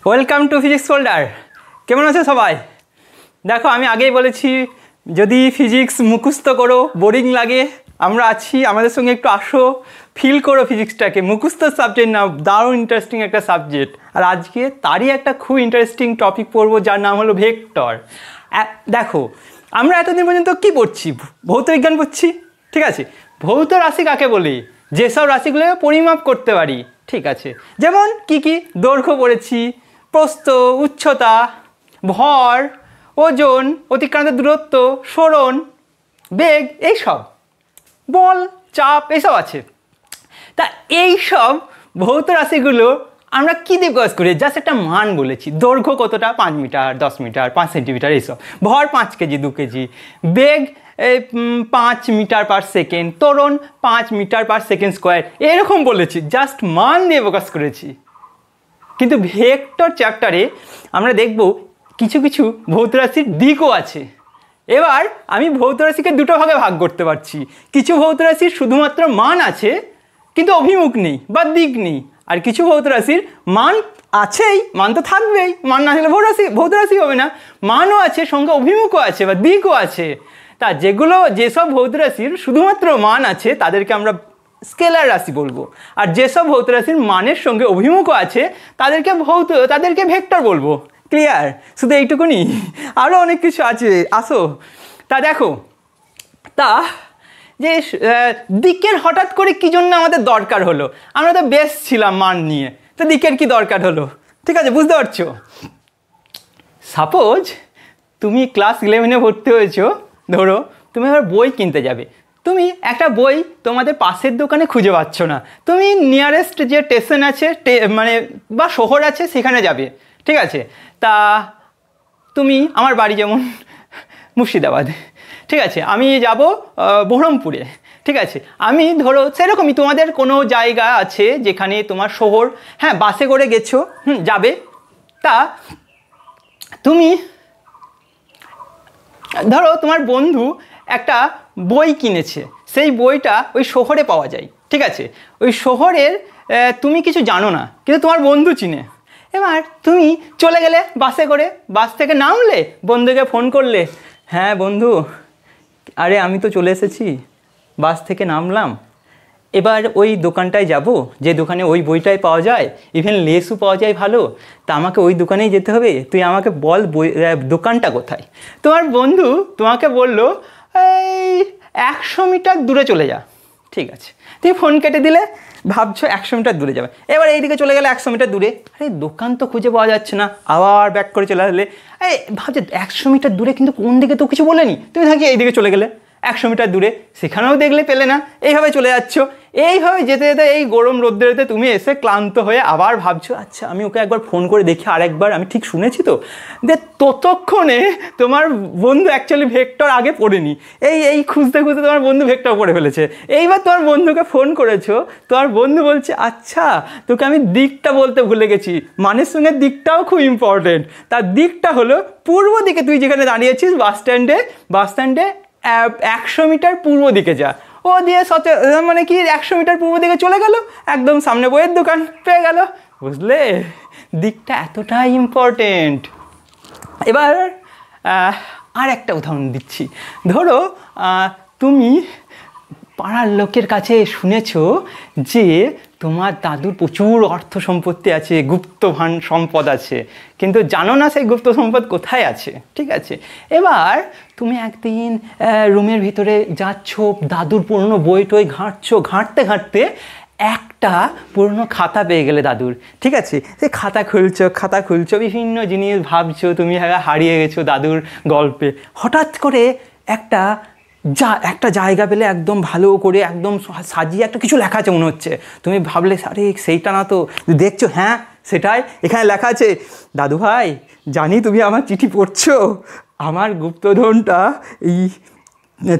Welcome to physics folder. কেমন আছো সবাই? দেখো, আমি আগেই বলেছি যদি ফিজিক্স মুখস্থ করো, বোরিং লাগে, আমরা আছি, আমাদের সঙ্গে একটু আসো, ফিল করো ফিজিক্সটাকে। মুখস্থ সাবজেক্ট না, দারুণ ইন্টারেস্টিং একটা সাবজেক্ট। আর আজকে তারই একটা খুব ইন্টারেস্টিং টপিক পড়বো, যার নাম হলো ভেক্টর। দেখো, আমরা এতদিন পর্যন্ত কী পড়ছি? ভৌতবিজ্ঞান পড়ছি, ঠিক আছে। ভৌত রাশি কাকে বলি? যেসব রাশিগুলোকে পরিমাপ করতে পারি, ঠিক আছে। যেমন কি কি? দৈর্ঘ্য পড়েছি, প্রস্থ, উচ্চতা, ভর, ওজন, অতিক্রান্ত দূরত্ব, সরণ, বেগ, এইসব, বল, চাপ, এইসব আছে। তা এইসব ভৌত রাশিগুলো আমরা কী দিয়ে প্রকাশ করি? জাস্ট একটা মান বলেছি। দৈর্ঘ্য কতটা? 5 মিটার, 10 মিটার, 5 সেন্টিমিটার, এইসব। ভর 5 কেজি, 2 কেজি। বেগ 5 মিটার পার সেকেন্ড। ত্বরণ 5 মিটার পার সেকেন্ড স্কোয়ার। এরকম বলেছি, জাস্ট মান দিয়ে প্রকাশ করেছি। কিন্তু ভেক্টর চ্যাপ্টারে আমরা দেখব কিছু কিছু ভৌত রাশির দিকও আছে। এবার আমি ভৌত রাশিকে দুটো ভাগে ভাগ করতে পারছি। কিছু ভৌত রাশির শুধুমাত্র মান আছে কিন্তু অভিমুখ নেই বা দিক নেই, আর কিছু ভৌত রাশির মান আছেই, মান তো থাকবেই, মান না থাকলে ভৌত রাশি হবে না। মানও আছে, সঙ্গে অভিমুখও আছে বা দিকও আছে। তা যেসব ভৌত রাশির শুধুমাত্র মান আছে তাদেরকে আমরা স্কেলার রাশি বলবো, আর যেসব ভৌত রাশির মানের সঙ্গে অভিমুখও আছে তাদেরকে ভেক্টর বলবো। ক্লিয়ার? শুধু এইটুকুনি? আরও অনেক কিছু আছে, আসো। তা দেখো, তা যে দিকের হঠাৎ করে কী জন্য আমাদের দরকার হলো? আমরা তো বেশ ছিলাম মান নিয়ে, তো দিকের কি দরকার হলো? ঠিক আছে, বুঝতে পারছো? সাপোজ তুমি ক্লাস 11-এ ভর্তি হয়েছো, ধরো তুমি এবার বই কিনতে যাবে। তুমি একটা বই তোমাদের পাশের দোকানে খুঁজে পাচ্ছ না, তুমি নিয়ারেস্ট যে স্টেশন আছে বা শহর আছে সেখানে যাবে, ঠিক আছে। তা তুমি, আমার বাড়ি যেমন মুর্শিদাবাদ, ঠিক আছে, আমি যাব বহরমপুরে, ঠিক আছে। আমি ধরো সেরকমই তোমাদের কোনো জায়গা আছে যেখানে তোমার শহর, হ্যাঁ, বাসে করে গেছো, যাবে। তা তুমি ধরো তোমার বন্ধু একটা বই কিনেছে, সেই বইটা ওই শহরে পাওয়া যায়, ঠিক আছে। ওই শহরের তুমি কিছু জানো না, কিন্তু তোমার বন্ধু চিনে। এবার তুমি চলে গেলে বাসে করে, বাস থেকে নামলে, বন্ধুকে ফোন করলে, হ্যাঁ বন্ধু, আরে আমি তো চলে এসেছি, বাস থেকে নামলাম, এবার ওই দোকানটায় যাব যে দোকানে ওই বইটাই পাওয়া যায়, ইভেন লেসও পাওয়া যায় ভালো। তা আমাকে ওই দোকানেই যেতে হবে, তুই আমাকে বল দোকানটা কোথায়। তোমার বন্ধু তোমাকে বলল এই 100 মিটার দূরে চলে যা, ঠিক আছে। তুমি ফোন কেটে দিলে, ভাবছো 100 মিটার দূরে যাবে। এবার এইদিকে চলে গেলে 100 মিটার দূরে, আরে দোকান তো খুঁজে পাওয়া যাচ্ছে না, আবার ব্যাক করে চলে আসলে, এই ভাবছো 100 মিটার দূরে, কিন্তু কোন দিকে তো কিছু বলেনি। তুমি থাকি এইদিকে চলে গেলে 100 মিটার দূরে, সেখানেও দেখলে পেলে না, এইভাবে চলে যাচ্ছ। এইভাবে যেতে যেতে এই গরম রোদ্রেতে তুমি এসে ক্লান্ত হয়ে আবার ভাবছো, আচ্ছা আমি ওকে একবার ফোন করে দেখি, আরেকবার আমি ঠিক শুনেছি তো। ততক্ষণে তোমার বন্ধু অ্যাকচুয়ালি ভেক্টর আগে পড়েনি, এই খুঁজতে খুঁজতে তোমার বন্ধু ভেক্টর পড়ে ফেলেছে। এইবার তোমার বন্ধুকে ফোন করেছো, তোমার বন্ধু বলছে, আচ্ছা তোকে আমি দিকটা বলতে ভুলে গেছি, মানের সঙ্গে দিকটাও খুব ইম্পর্টেন্ট। তার দিকটা হলো পূর্ব দিকে, তুই যেখানে দাঁড়িয়েছিস বাস স্ট্যান্ডে 100 মিটার পূর্ব দিকে যা। ও দিয়ে মানে কি 100 মিটার পূর্ব দিকে চলে গেল, একদম সামনে বইয়ের দোকান পেয়ে গেল। বুঝলে, দিকটা এতটাই ইম্পর্টেন্ট। এবার আর একটা উদাহরণ দিচ্ছি। ধরো তুমি পাড়ার লোকের কাছে শুনেছো যে তোমার দাদুর প্রচুর অর্থ সম্পত্তি আছে, গুপ্ত সম্পদ আছে, কিন্তু জানো না সেই গুপ্ত সম্পদ কোথায় আছে, ঠিক আছে। এবার তুমি একদিন রুমের ভিতরে যাচ্ছ, দাদুর পুরনো বই টই ঘাঁটতে ঘাঁটতে একটা পুরনো খাতা পেয়ে গেলে দাদুর, ঠিক আছে। সেই খাতা খুলছো, বিভিন্ন জিনিস ভাবছো, তুমি হারিয়ে গেছো দাদুর গল্পে। হঠাৎ করে একটা জায়গা পেলে, একদম ভালো করে একদম সাজিয়ে একটা কিছু লেখা আছে মনে হচ্ছে। তুমি ভাবলে, আরে সেইটা না তো, দেখছো, হ্যাঁ সেটাই, এখানে লেখা আছে, দাদু ভাই জানি তুমি আমার চিঠি পড়ছো, আমার গুপ্তধনটা এই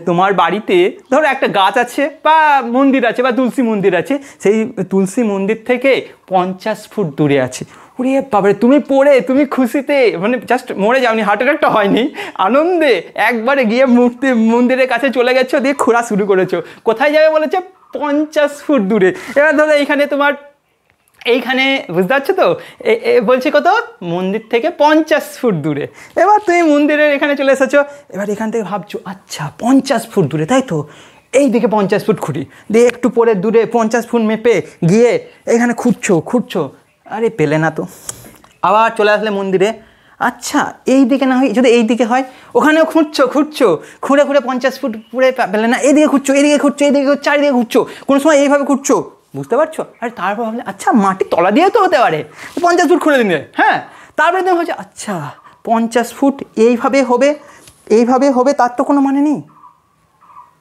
তোমার বাড়িতে ধরো একটা গাছ আছে বা মন্দির আছে বা তুলসী মন্দির আছে, সেই তুলসী মন্দির থেকে 50 ফুট দূরে আছে। ওরে বাবারে, তুমি খুশিতে মানে জাস্ট মরে যাওনি, হার্ট অ্যাটাকটা হয়নি, আনন্দে একবারে গিয়ে মন্দিরের কাছে চলে গেছো, দিয়ে ঘোরা শুরু করেছো। কোথায় যাবে বলেছে? 50 ফুট দূরে। এবার ধরো এইখানে তোমার এইখানে বুঝতে পারছো তো, বলছে কত, মন্দির থেকে 50 ফুট দূরে। এবার তুমি মন্দিরের এখানে চলে এসেছো, এবার এখান থেকে ভাবছো আচ্ছা 50 ফুট দূরে, তাই তো, এই দিকে 50 ফুট খুঁড়ি দিয়ে একটু পরে দূরে 50 ফুট মেপে গিয়ে এখানে খুঁড়ছো, আরে পেলে না তো। আবার চলে আসলে মন্দিরে, আচ্ছা এই দিকে না হয়, যদি এই দিকে হয়, ওখানেও খুঁড়ছো খুঁড়ে 50 ফুট পুরে পেলে না, এদিকে খুঁড়ছো চারিদিকে খুঁড়ছো, কোনো সময় এইভাবে খুঁড়ছো, বুঝতে পারছো? আর তারপর ভাবলে আচ্ছা মাটির তলা দিয়েও তো হতে পারে, 50 ফুট খুঁড়ে দিলে, হ্যাঁ। তারপরে তুমি ভাবছো আচ্ছা 50 ফুট এইভাবে হবে, তার তো কোনো মানে নেই।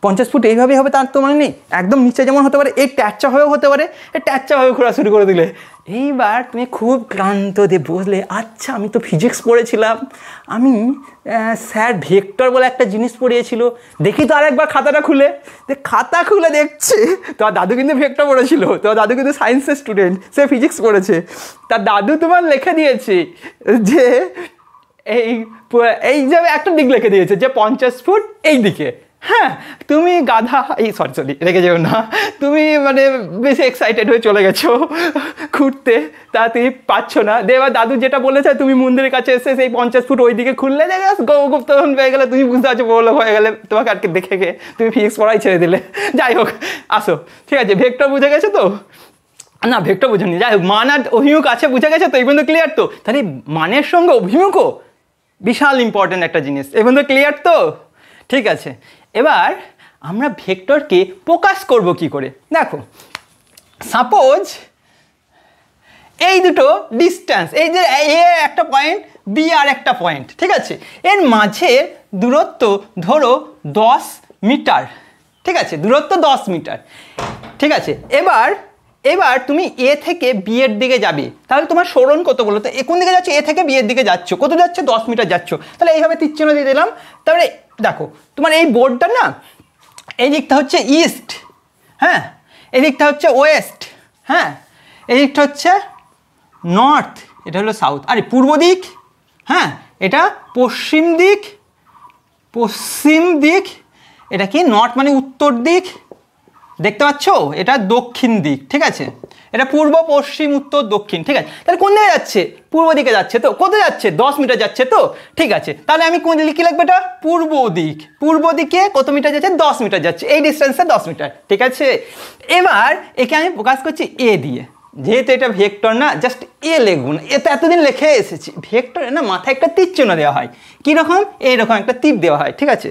50 ফুট এইভাবে হবে তার তো মানে নেই, একদম নিচে যেমন হতে পারে, এই ট্যাচ্চা হয়েও হতে পারে, এই ট্যাচ্চা হয়ে ঘোরা শুরু করে দিলে। এইবার তুমি খুব ক্লান্ত দিয়ে বসলে, আচ্ছা আমি তো ফিজিক্স পড়েছিলাম, আমি স্যার ভেক্টর বলে একটা জিনিস পড়িয়েছিল, দেখি তো আরেকবার খাতাটা খুলে দেখছে তোমার দাদু কিন্তু ভেক্টর পড়েছিল, তোমার দাদু কিন্তু সায়েন্সের স্টুডেন্ট, সে ফিজিক্স পড়েছে, তার দাদু তোমার লিখে দিয়েছে যে এই যে একটা দিক লিখে দিয়েছে যে 50 ফুট এই দিকে। হ্যাঁ, তুমি গাধা, সরি রেখে যাও না, তুমি মানে বেশি এক্সাইটেড হয়ে চলে গেছো ঘুরতে, তা তুমি পাচ্ছ না। এবার দাদু যেটা বলেছে, তুমি মন্দিরের কাছে এসে সেই 50 ফুট ওই দিকে খুললে, দেখে গুপ্তধন পেয়ে গেলে, তুমি বুঝতে পারছো বড় হয়ে গেলে, তোমাকে আজকে দেখে তুমি ফিজিক্স পড়াই ছেড়ে দিলে। যাই হোক, আসো, ঠিক আছে, ভেক্টর বুঝে গেছো তো? না, ভেক্টর বুঝেনি, যাই হোক, মান আর অভিমুখ আছে বুঝে গেছে তো, এই পর্যন্ত ক্লিয়ার তো? তাহলে মানের সঙ্গে অভিমুখও বিশাল ইম্পর্টেন্ট একটা জিনিস, এই পর্যন্ত ক্লিয়ার তো? ঠিক আছে, এবার আমরা ভেক্টরকে প্রকাশ করব কি করে? দেখো, সাপোজ এই দুটো ডিস্ট্যান্স, এই যে এ একটা পয়েন্ট, বি আর একটা পয়েন্ট, ঠিক আছে, এর মাঝের দূরত্ব ধরো 10 মিটার, ঠিক আছে, দূরত্ব 10 মিটার, ঠিক আছে। এবার তুমি এ থেকে বি এর দিকে যাবে, তাহলে তোমার সরণ কত বলো তো? কোন দিকে যাচ্ছ? এ থেকে বি এর দিকে যাচ্ছ, কত যাচ্ছ? 10 মিটার যাচ্ছ, তাহলে এইভাবে তীরচিহ্ন দিয়ে দিলাম। তারপরে দেখো, তোমার এই বোর্ডটা না, এই দিকটা হচ্ছে ইস্ট, হ্যাঁ, এই দিকটা হচ্ছে ওয়েস্ট, হ্যাঁ, এই দিকটা হচ্ছে নর্থ, এটা হলো সাউথ, আরে পূর্ব দিক, হ্যাঁ, এটা পশ্চিম দিক, এটা কি নর্থ মানে উত্তর দিক, দেখতে পাচ্ছ, এটা দক্ষিণ দিক, ঠিক আছে, এটা পূর্ব, পশ্চিম, উত্তর, দক্ষিণ, ঠিক আছে। তাহলে কোন দিকে যাচ্ছে? পূর্ব দিকে যাচ্ছে তো, কোথায় যাচ্ছে? 10 মিটার যাচ্ছে তো, ঠিক আছে। তাহলে আমি কোন দিকে লিখবে? এটা পূর্ব দিকে কত মিটার যাচ্ছে? 10 মিটার যাচ্ছে, এই ডিস্টেন্সে 10 মিটার, ঠিক আছে। এবার একে আমি প্রকাশ করছি এ দিয়ে, যেহেতু এটা ভেক্টর না, জাস্ট এ লিখবো না, এ তো এতদিন লিখে এসেছি। ভেক্টরে না মাথায় একটা তীর চিহ্ন দেওয়া হয়, কীরকম? এইরকম একটা তীর দেওয়া হয়, ঠিক আছে,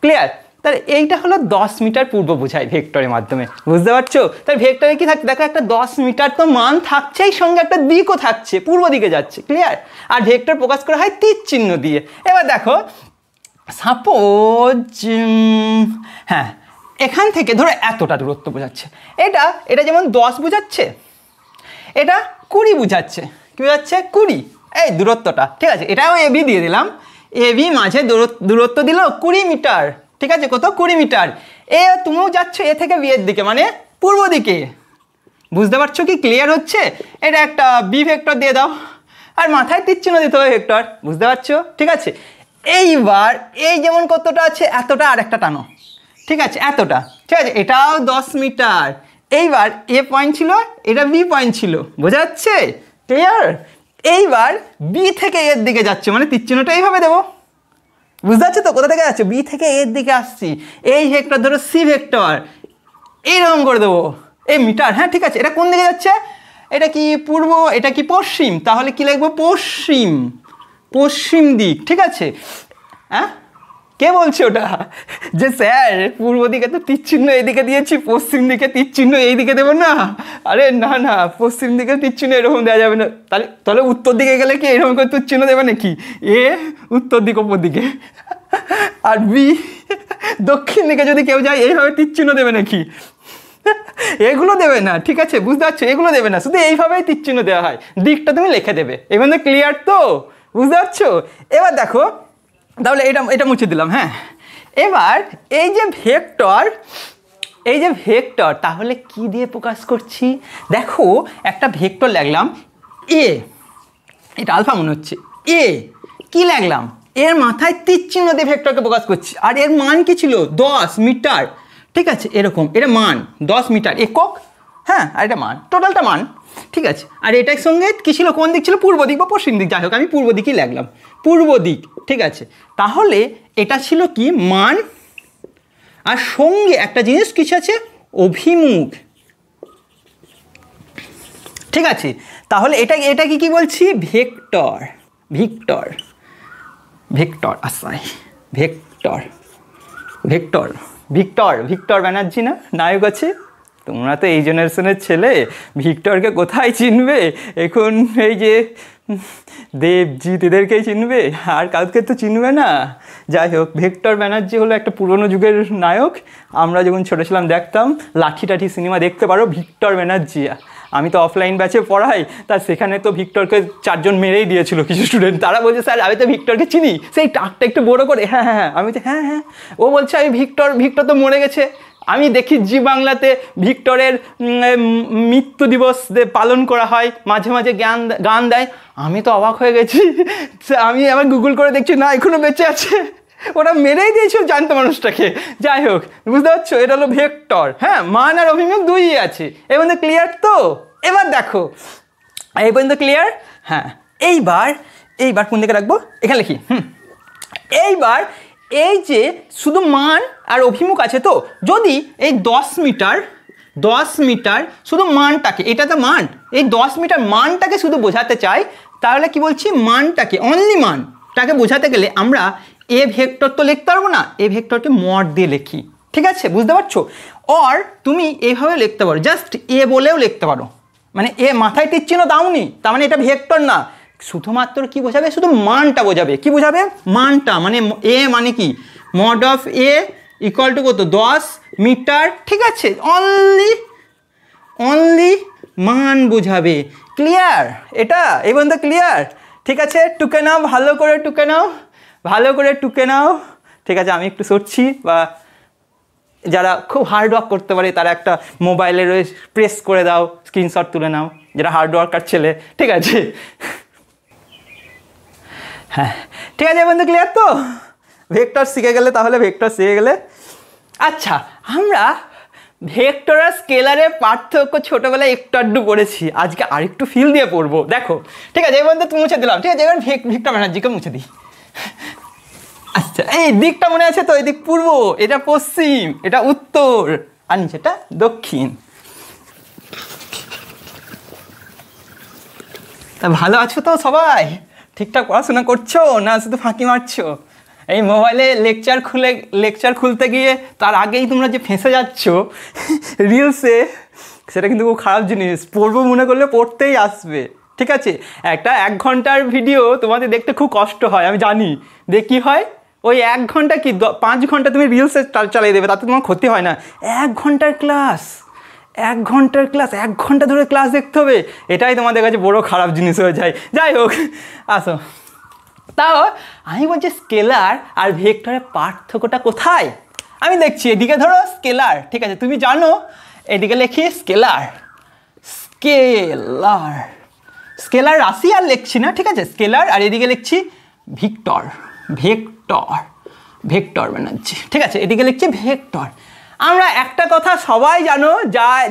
ক্লিয়ার? তাহলে এইটা হলো 10 মিটার পূর্ব বোঝায় ভেক্টরের মাধ্যমে, বুঝতে পারছো? তাহলে ভেক্টরে কি থাকছে? দেখো, একটা 10 মিটার তো মান থাকছেই, সঙ্গে একটা দিকও থাকছে, পূর্ব দিকে যাচ্ছে, ক্লিয়ার? আর ভেক্টর প্রকাশ করা হয় তীর চিহ্ন দিয়ে। এবার দেখো, সাপোজ হ্যাঁ, এখান থেকে ধরো এতটা দূরত্ব বোঝাচ্ছে, এটা যেমন 10 বোঝাচ্ছে, এটা 20 বোঝাচ্ছে, কি বোঝাচ্ছে? 20, এই দূরত্বটা, ঠিক আছে। এটাও এবি দিয়ে দিলাম, এবি মাঝে দূরত্ব দিল 20 মিটার, ঠিক আছে, কত? 20 মিটার। তুমিও যাচ্ছ এ থেকে বি এর দিকে, মানে পূর্ব দিকে, বুঝতে পারছো কি? ক্লিয়ার হচ্ছে? এটা একটা বি ভেক্টর দিয়ে দাও, আর মাথায় তীর চিহ্ন দিতে হবে ভেক্টর, বুঝতে পারছো? ঠিক আছে। এইবার এই যেমন কতটা আছে, এতটা আর একটা টানো, ঠিক আছে, এতটা, ঠিক আছে, এটাও 10 মিটার। এইবার এ পয়েন্ট ছিল, এটা বি পয়েন্ট ছিল, বোঝা যাচ্ছে? ক্লিয়ার? এইবার বি থেকে এর দিকে যাচ্ছে, মানে তীর চিহ্নটা এইভাবে দেবো, বুঝতে পারছো তো? কোথা থেকে যাচ্ছে? বি থেকে এর দিকে আসছি, এই ভেক্টর ধরো সি ভেক্টর, এইরকম করে দেবো, এই মিটার, হ্যাঁ, ঠিক আছে। এটা কোন দিকে যাচ্ছে? এটা কি পূর্ব, এটা কি পশ্চিম, তাহলে কি লিখবো? পশ্চিম দিক, ঠিক আছে। হ্যাঁ, কে বলছে ওটা যে স্যার পূর্ব দিকে তো তীর চিহ্ন এইদিকে দিয়েছি, পশ্চিম দিকে তীর চিহ্ন এইদিকে দেবো না? আরে না, পশ্চিম দিকে তীর চিহ্ন এরকম দেওয়া যাবে না। তাহলে উত্তর দিকে গেলে কি এরকম করে তীর চিহ্ন দেবে নাকি? এ উত্তর দিক, ওপর দিকে, আর বি দক্ষিণ দিকে যদি কেউ যায়, এইভাবে তীর চিহ্ন দেবে নাকি? এগুলো দেবে না, ঠিক আছে, বুঝতে পারছো? এগুলো দেবে না, শুধু এইভাবেই তীর চিহ্ন দেওয়া হয়, দিকটা তুমি লিখে দেবে। এবার ক্লিয়ার তো, বুঝতে পারছো? এবার দেখো, তাহলে এটা মুছে দিলাম, হ্যাঁ। এবার এই যে ভেক্টর, তাহলে কি দিয়ে প্রকাশ করছি? দেখো, একটা ভেক্টর লাগলাম এ, এটা আলফা মনে হচ্ছে, এ কি লাগলাম? এর মাথায় তীর চিহ্ন দিয়ে ভেক্টরকে প্রকাশ করছি, আর এর মান কি ছিল? 10 মিটার, ঠিক আছে, এরকম, এর মান 10 মিটার, একক হ্যাঁ, আর এটা মান, টোটালটা মান, ঠিক আছে। আর এটার সঙ্গে কী ছিল, কোন দিক ছিল, পূর্ব দিক বা পশ্চিম দিক, যাই হোক আমি পূর্ব দিকই লাগলাম, পূর্ব দিক, ঠিক আছে। তাহলে এটা ছিল কি মান, আর সঙ্গে একটা জিনিস কিছু আছে অভিমুখ, ঠিক আছে। তাহলে এটাকে কি বলছি, ভেক্টর, ভিক্টর, ভেক্টর, আসাই vector, vector, victor, Victor Banerjee না নায়ক আছে। তোমরা তো এই জেনারেশনের ছেলে, ভিক্টরকে কোথায় চিনবে এখন, এই যে দেবজিৎ এদেরকেই চিনবে, আর কাউকে তো চিনবে না। যাই হোক, ভিক্টর ব্যানার্জি হলো একটা পুরনো যুগের নায়ক, আমরা যখন ছোটো ছিলাম দেখতাম, লাঠি টাঠি সিনেমা দেখতে পারো, ভিক্টর ব্যানার্জি। আমি তো অফলাইন ব্যাচে পড়াই, তা সেখানে তো ভিক্টরকে 4 জন মেরেই দিয়েছিল কিছু স্টুডেন্ট, তারা বলছে স্যার আমি তো ভিক্টরকে চিনি, সেই টাকটা একটু বড় করে, হ্যাঁ হ্যাঁ, আমি তো হ্যাঁ হ্যাঁ, ও বলছে আমি ভিক্টর তো মরে গেছে। আমি দেখি জি বাংলাতে ভিক্টরের মৃত্যু দিবস পালন করা হয়, মাঝে মাঝে গান দেয়, আমি তো অবাক হয়ে গেছি। আমি আবার গুগল করে দেখছি না, এখনো বেঁচে আছে, ওরা মেরেই দিয়েছিল জানতো মানুষটাকে। যাই হোক, বুঝতে পারছো, এটা হলো ভেক্টর। হ্যাঁ, মান আর অভিমুখ দুইই আছে। এই পর্যন্ত ক্লিয়ার তো? এবার দেখো, এই পর্যন্ত ক্লিয়ার? হ্যাঁ, এইবার কোন দিকে রাখবো, এখানে লিখি। এইবার এই যে শুধু মান আর অভিমুখ আছে, তো যদি এই 10 মিটার শুধু মানটাকে, এটা তো মান, এই 10 মিটার মানটাকে শুধু বোঝাতে চাই, তাহলে কি বলছি, মানটাকে, অনলি মানটাকে বোঝাতে গেলে আমরা এ ভেক্টর তো লিখতে পারবো না, এ ভেক্টরকে মড দিয়ে লিখি, ঠিক আছে, বুঝতে পারছো? অর তুমি এইভাবে লিখতে পারো, জাস্ট এ বলেও লিখতে পারো, মানে এ মাথায় তীর চিহ্ন দাওনি, তার মানে এটা ভেক্টর না, শুধুমাত্র কি বোঝাবে, শুধু মানটা বোঝাবে। কি বোঝাবে, মানটা, মানে এ মানে কি, mod of A equal to কত, 10 মিটার, ঠিক আছে, অনলি মান বোঝাবে। ক্লিয়ার এটা? এই পর্যন্ত ক্লিয়ার? ঠিক আছে, টুকে নাও, ভালো করে টুকে নাও, ঠিক আছে। আমি একটু সরছি, বা যারা খুব হার্ড ওয়ার্ক করতে পারে তারা একটা মোবাইলে প্রেস করে দাও, স্ক্রিনশট তুলে নাও, যারা হার্ড ওয়ার্কার ছেলে, ঠিক আছে। হ্যাঁ, ঠিক আছে, বন্ধু ক্লিয়ার তো? ভেক্টর শিখে গেলে, তাহলে ভেক্টর শিখে গেলে। আচ্ছা, আমরা ভেক্টর আর স্কেলারের পার্থক্য ছোটোবেলায় একটু আধটু পড়েছি, আজকে আরেকটু ফিল দিয়ে পড়বো, দেখো, ঠিক আছে। এই বন্ধু মুছে দিলাম, ঠিক আছে। এবার ভিক্টর ব্যানার্জিকে মুছে দিই। আচ্ছা, এই দিকটা মনে আছে তো, এই দিক পূর্ব, এটা পশ্চিম, এটা উত্তর, আর নিচেটা দক্ষিণ। তা ভালো আছো তো সবাই? ঠিকঠাক পড়াশোনা করছো না শুধু ফাঁকি মারছো? এই মোবাইলে লেকচার খুলতে গিয়ে তার আগেই তোমরা যে ফেঁসে যাচ্ছ রিলসে, সেটা কিন্তু খুব খারাপ জিনিস। পড়বো মনে করলে পড়তেই আসবে, ঠিক আছে। একটা 1 ঘন্টার ভিডিও তোমাদের দেখতে খুব কষ্ট হয়, আমি জানি। কী হয়, ওই 1 ঘন্টা কি 5 ঘন্টা তুমি রিলসে চালিয়ে দেবে, তাতে তোমার ক্ষতি হয় না। 1 ঘন্টার ক্লাস, 1 ঘন্টা ধরে ক্লাস দেখতে হবে, এটাই তোমাদের কাছে বড় খারাপ জিনিস হয়ে যায়। যাই হোক, আসো, তাও আমি বলছি স্কেলার আর ভেক্টরের পার্থক্যটা কোথায়। আমি দেখছি, এদিকে ধরো স্কেলার, ঠিক আছে, তুমি জানো, এদিকে লিখি স্কেলার রাশি আর লিখছি না, ঠিক আছে, স্কেলার, আর এদিকে লিখছি ভেক্টর ব্যানার্জি, ঠিক আছে, এদিকে লিখছি ভেক্টর। আমরা একটা কথা সবাই জানো,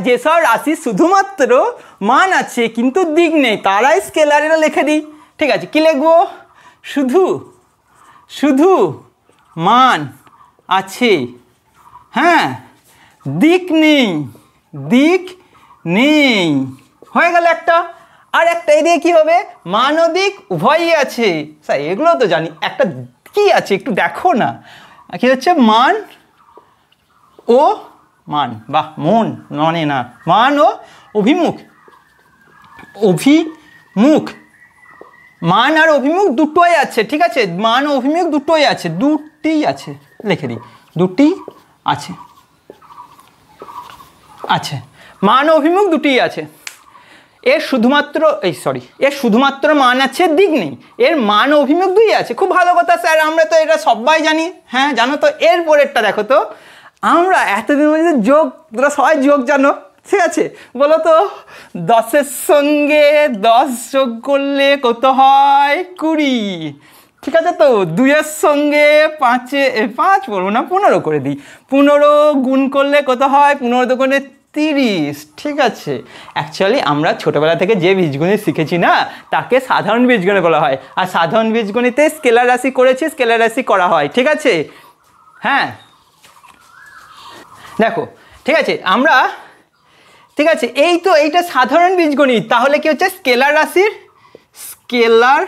যেসব রাশি শুধুমাত্র মান আছে কিন্তু দিক নেই, তারাই স্কেলারেরা লিখে দিই, ঠিক আছে। কি লিখবো, শুধু মান আছে, হ্যাঁ, দিক নেই, হয়ে গেল একটা। আর একটা এদিকে কি হবে, মান ও দিক উভয়ই আছে। স্যার এগুলো তো জানি, একটা কি আছে একটু দেখো না, কি হচ্ছে, মান ও বাহ, মানে না, মান ও অভিমুখ, মান আর অভিমুখ দুটোই আছে, ঠিক আছে, মান ও অভিমুখ দুটোই আছে, লিখে দিই, দুটি আছে, মান ও অভিমুখ দুটিই আছে। এর শুধুমাত্র মান আছে, দিক নেই, এর মান ও অভিমুখ দুই আছে। খুব ভালো কথা স্যার, আমরা তো এটা সবাই জানি। হ্যাঁ জানো তো। এর পরেরটা দেখো তো, আমরা এতদিন মধ্যে যোগ, তোরা সবাই যোগ জানো, ঠিক আছে, বলো তো 10-এর সঙ্গে 10 যোগ করলে কত হয়, 20, ঠিক আছে। তো 2-এর সঙ্গে 5 বলবো না, 15 করে দিই, 15 গুণ করলে কত হয়, 15 দোকানে 30, ঠিক আছে। অ্যাকচুয়ালি আমরা ছোটোবেলা থেকে যে বীজগণিত শিখেছি না, তাকে সাধারণ বীজগণিত বলা হয়। আর সাধারণ বীজগণিতে স্কেলার রাশি করেছি, স্কেলার রাশি করা হয়, ঠিক আছে। হ্যাঁ দেখো, ঠিক আছে, আমরা ঠিক আছে, এই তো এইটা সাধারণ বীজগণিত। তাহলে কি হচ্ছে স্কেলার রাশির, স্কেলার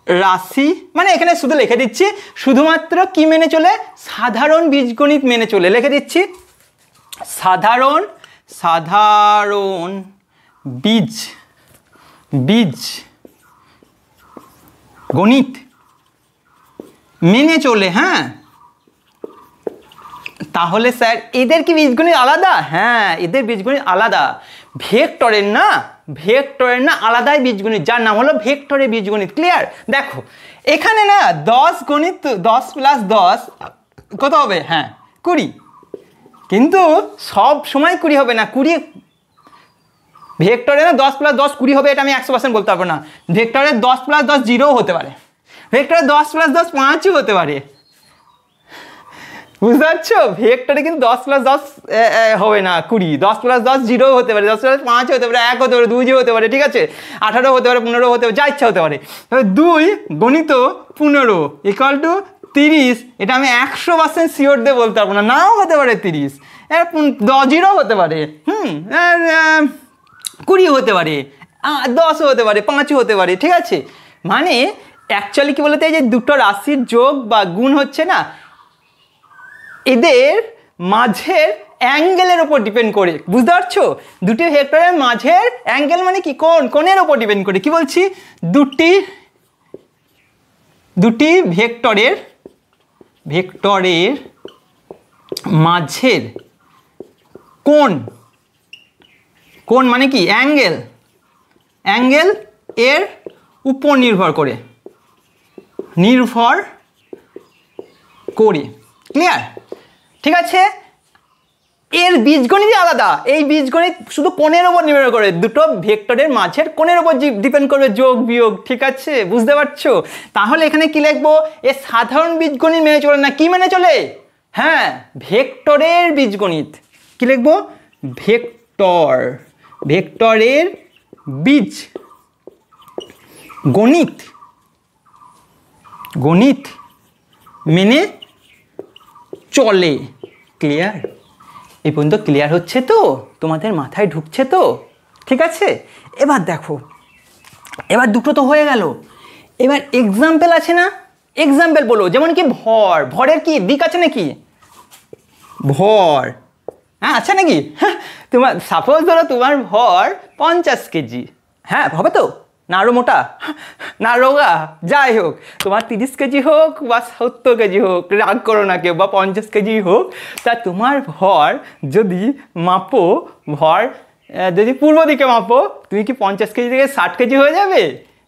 রাশি মানে এখানে শুধু লিখে দিচ্ছি, শুধুমাত্র কি মেনে চলে, সাধারণ বীজগণিত মেনে চলে। লিখে দিচ্ছি সাধারণ বীজ গণিত মেনে চলে। হ্যাঁ, তাহলে স্যার এদের কি বীজগণিত আলাদা? হ্যাঁ, এদের বীজগণিত আলাদা। ভেক্টরের না আলাদাই বীজগণিত, যার নাম হলো ভেক্টরের বীজগণিত। ক্লিয়ার? দেখো এখানে না 10 গণিত, 10 + 10 কত হবে? হ্যাঁ 20। কিন্তু সব সময় 20 হবে না। 20 ভেক্টরে না 10 + 10 20 হবে, এটা আমি 100% বলতে পারবো না। ভেক্টরে 10 + 10 0 হতে পারে, ভেক্টরে 10 + 10 5ও হতে পারে। বুঝতে পারছো? ভেক্টরে কিন্তু 10 + 10 হবে না 20, 10 + 10 0 হতে পারে, 10 + 5 হতে পারে, 1 হতে পারে, 2 হতে পারে, ঠিক আছে, 18 হতে পারে, 15 হতে পারে, যা ইচ্ছা হতে পারে। 2 গণিত 15 = 30, এটা আমি 100% শিওর দিয়ে বলতে পারবো না, নাও হতে পারে 30, 0 হতে পারে, 20 হতে পারে, 10 হতে পারে, 5 হতে পারে, ঠিক আছে। মানে অ্যাকচুয়ালি কি বলতে, এই যে দুটো রাশির যোগ বা গুণ হচ্ছে না, এদের মাঝের অ্যাঙ্গেলের ওপর ডিপেন্ড করে। বুঝতে পারছো? দুটি ভেক্টরের মাঝের অ্যাঙ্গেল মানে কি, কোণের ওপর ডিপেন্ড করে। কি বলছি, দুটি ভেক্টরের মাঝের কোণ মানে কি, অ্যাঙ্গেল এর উপর নির্ভর করে। ক্লিয়ার? ঠিক আছে। এর বীজগণিতই আলাদা। এই বীজগণিত শুধু কোণের ওপর নির্ভর করে, দুটো ভেক্টরের মাঝের কোণের ওপর ডিপেন্ড করবে, যোগ বিয়োগ, ঠিক আছে। বুঝতে পারছো? তাহলে এখানে কি লিখবো, এ সাধারণ বীজগণিত মেনে চলে না, কি মেনে চলে? হ্যাঁ, ভেক্টরের বীজগণিত। কি লিখবো, ভেক্টরের বীজ গণিত মেনে চলে। ক্লিয়ার? এই পর্যন্ত ক্লিয়ার হচ্ছে তো? তোমাদের মাথায় ঢুকছে তো? ঠিক আছে। এবার দেখো, এবার দুটো তো হয়ে গেল, এবার এক্সাম্পল আছে না, এক্সাম্পল বলো। যেমন কি ভরের কি দিক আছে নাকি? ভর হ্যাঁ আছে নাকি? তোমার সাপোজ ধরো তোমার ভর 50 কেজি, হ্যাঁ হবে তো? না আরও মোটা, না রোগা, যাই হোক, তোমার 30 কেজি হোক বা 70 কেজি হোক, রাগ করো না কেউ, বা 50 কেজি হোক, তা তোমার ভর যদি মাপো, যদি পূর্ব দিকে মাপো, তুমি কি 50 কেজি থেকে 60 কেজি হয়ে যাবে?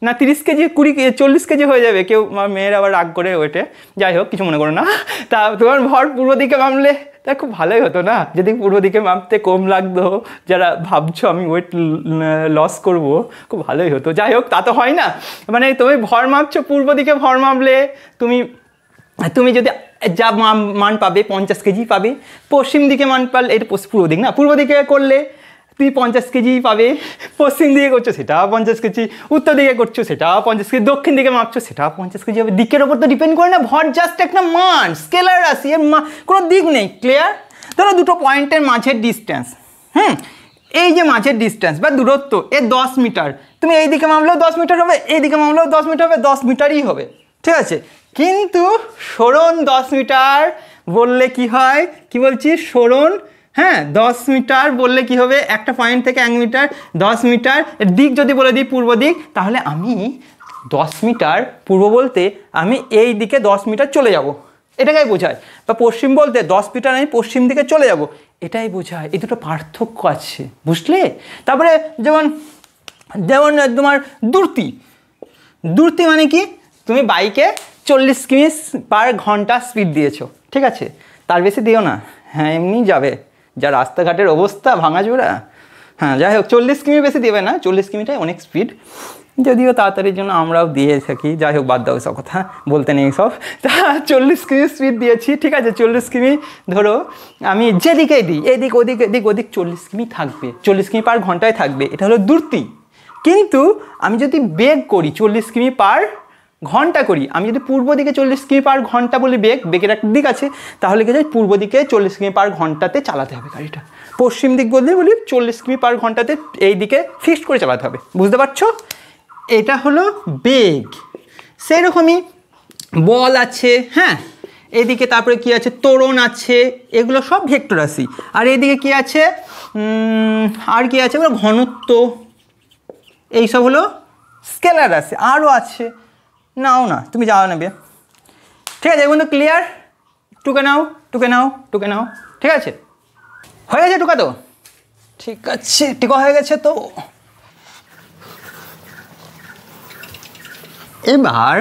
না 30 কেজি, 20 কেজি, 40 কেজি হয়ে যাবে? কেউ মেয়ের আবার রাগ করে ওয়েটে, যাই হোক কিছু মনে করো না। তা তোমার ভর পূর্ব দিকে মাপলে তা খুব ভালোই হতো না, যদি পূর্ব দিকে মাপতে কম লাগতো। যারা ভাবছো আমি ওয়েট লস করব, খুব ভালোই হতো। যাই হোক, তা তো হয় না। মানে তুমি ভর মাপছো, পূর্ব দিকে ভর মাপলে তুমি যদি যা মান পাবে 50 কেজি পাবে। পশ্চিম দিকে মান পালে, এটা পূর্ব দিক না, পূর্ব দিকে করলে তুমি 50 কেজি পাবে। পশ্চিম দিকে করছো সেটাও 50 কেজি, উত্তর দিকে করছো সেটাও 50 কেজি, দক্ষিণ দিকে মাপছো সেটাও 50 কেজি হবে। দিকের ওপর তো ডিপেন্ড করে না, ভর জাস্ট একটা মান, স্কেলার রাশি, এর কোনো দিক নেই। ক্লিয়ার? ধরো দুটো পয়েন্টের মাঝের ডিস্টেন্স, এই যে মাঝের ডিস্টেন্স বা দূরত্ব, এর 10 মিটার। তুমি এই দিকে মাপলেও 10 মিটার হবে, এই দিকে মাপলেও 10 মিটার হবে, 10 মিটারই হবে, ঠিক আছে। কিন্তু সরণ 10 মিটার বললে কি হয়, কি বলছি, সরণ 10 মিটার বললে কি হবে, একটা পয়েন্ট থেকে 1 মিটার, 10 মিটার। দিক যদি বলে দিই পূর্ব দিক, তাহলে আমি 10 মিটার পূর্ব বলতে আমি এই দিকে 10 মিটার চলে যাব, এটাকেই বোঝায়। বা পশ্চিম বলতে 10 মিটার আমি পশ্চিম দিকে চলে যাব, এটাই বোঝায়। এই দুটো পার্থক্য আছে, বুঝলে? তারপরে যেমন তোমার দূরত্ব মানে কি, তুমি বাইকে 40 কিমি/ঘন্টা স্পিড দিয়েছো, ঠিক আছে, তার বেশি দিও না, এমনি যাবে, যা রাস্তাঘাটের অবস্থা ভাঙাচোরা। যাই হোক 40 কিমি বেশি দেবে না, 40 কিমিটাই অনেক স্পিড। যদিও তাড়াতাড়ির জন্য আমরাও দিয়ে থাকি, যাই হোক বাদ দাও সব কথা, বলতে নেই সব। তা 40 কিমি স্পিড দিয়েছি, ঠিক আছে। 40 কিমি ধরো আমি যেদিকেই দিই, এদিক ওদিক এদিক ওদিক 40 কিমি থাকবে, 40 কিমি পার ঘন্টায় থাকবে, এটা হলো দ্রুতি। কিন্তু আমি যদি বেগ করি 40 কিমি পার ঘন্টা করি, আমি যদি পূর্ব দিকে 40 কিমি পার ঘন্টা বলি, বেগের একটা দিক আছে, তাহলে কি যায় পূর্ব দিকে 40 কিমি পার ঘন্টাতে চালাতে হবে গাড়িটা। পশ্চিম দিক বললে বলি 40 কিমি পার ঘন্টাতে এই দিকে ফিক্সড করে চালাতে হবে, বুঝতে পারছো? এটা হলো বেগ। সেরকমই বল আছে, হ্যাঁ, এদিকে তারপরে কি আছে, ত্বরণ আছে, এগুলো সব ভেক্টর রাশি। আর এদিকে কি আছে, আর কি আছে, ওগুলো ঘনত্ব, এইসব হলো স্কেলার রাশি। আরও আছে, নাও না, তুমি যাও নেবে, ঠিক আছে। এগুলো ক্লিয়ার? টুকে নাও, টুকে নাও, টুকে নাও, ঠিক আছে। হয়ে গেছে টুকা তো? ঠিক আছে, টিকা হয়ে গেছে তো। এইবার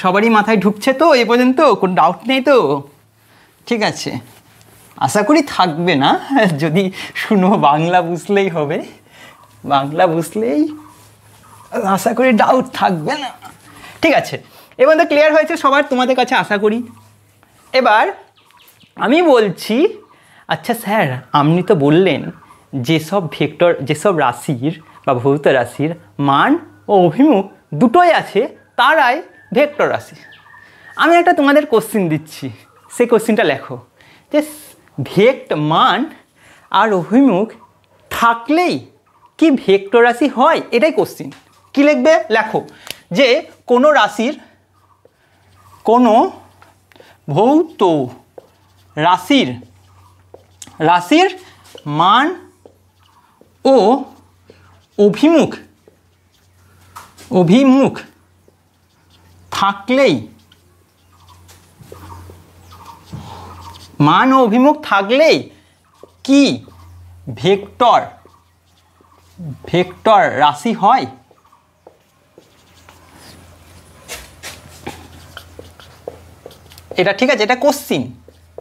সবারই মাথায় ঢুকছে তো এ পর্যন্ত? কোনো ডাউট নেই তো? ঠিক আছে, আশা করি থাকবে না, যদি শুনো বাংলা বুঝলেই হবে, বাংলা বুঝলেই আশা করি ডাউট থাকবে না। ঠিক আছে, এবার তো ক্লিয়ার হয়েছে সবার, তোমাদের কাছে আশা করি। এবার আমি বলছি, আচ্ছা স্যার আপনি তো বললেন যেসব ভেক্টর, যেসব রাশির বা ভৌত রাশির মান ও অভিমুখ দুটোই আছে তারাই ভেক্টর রাশি। আমি একটা তোমাদের কোশ্চিন দিচ্ছি, সেই কোশ্চিনটা লেখো যে মান আর অভিমুখ থাকলেই কি ভেক্টর রাশি হয়, এটাই কোশ্চিন। কি লিখবে? লেখো যে কোনো রাশির, কোনো ভৌত রাশির মান ও অভিমুখ থাকলেই, মান ও অভিমুখ থাকলেই কি ভেক্টর রাশি হয়। এটা ঠিক আছে, এটা কোশ্চিন,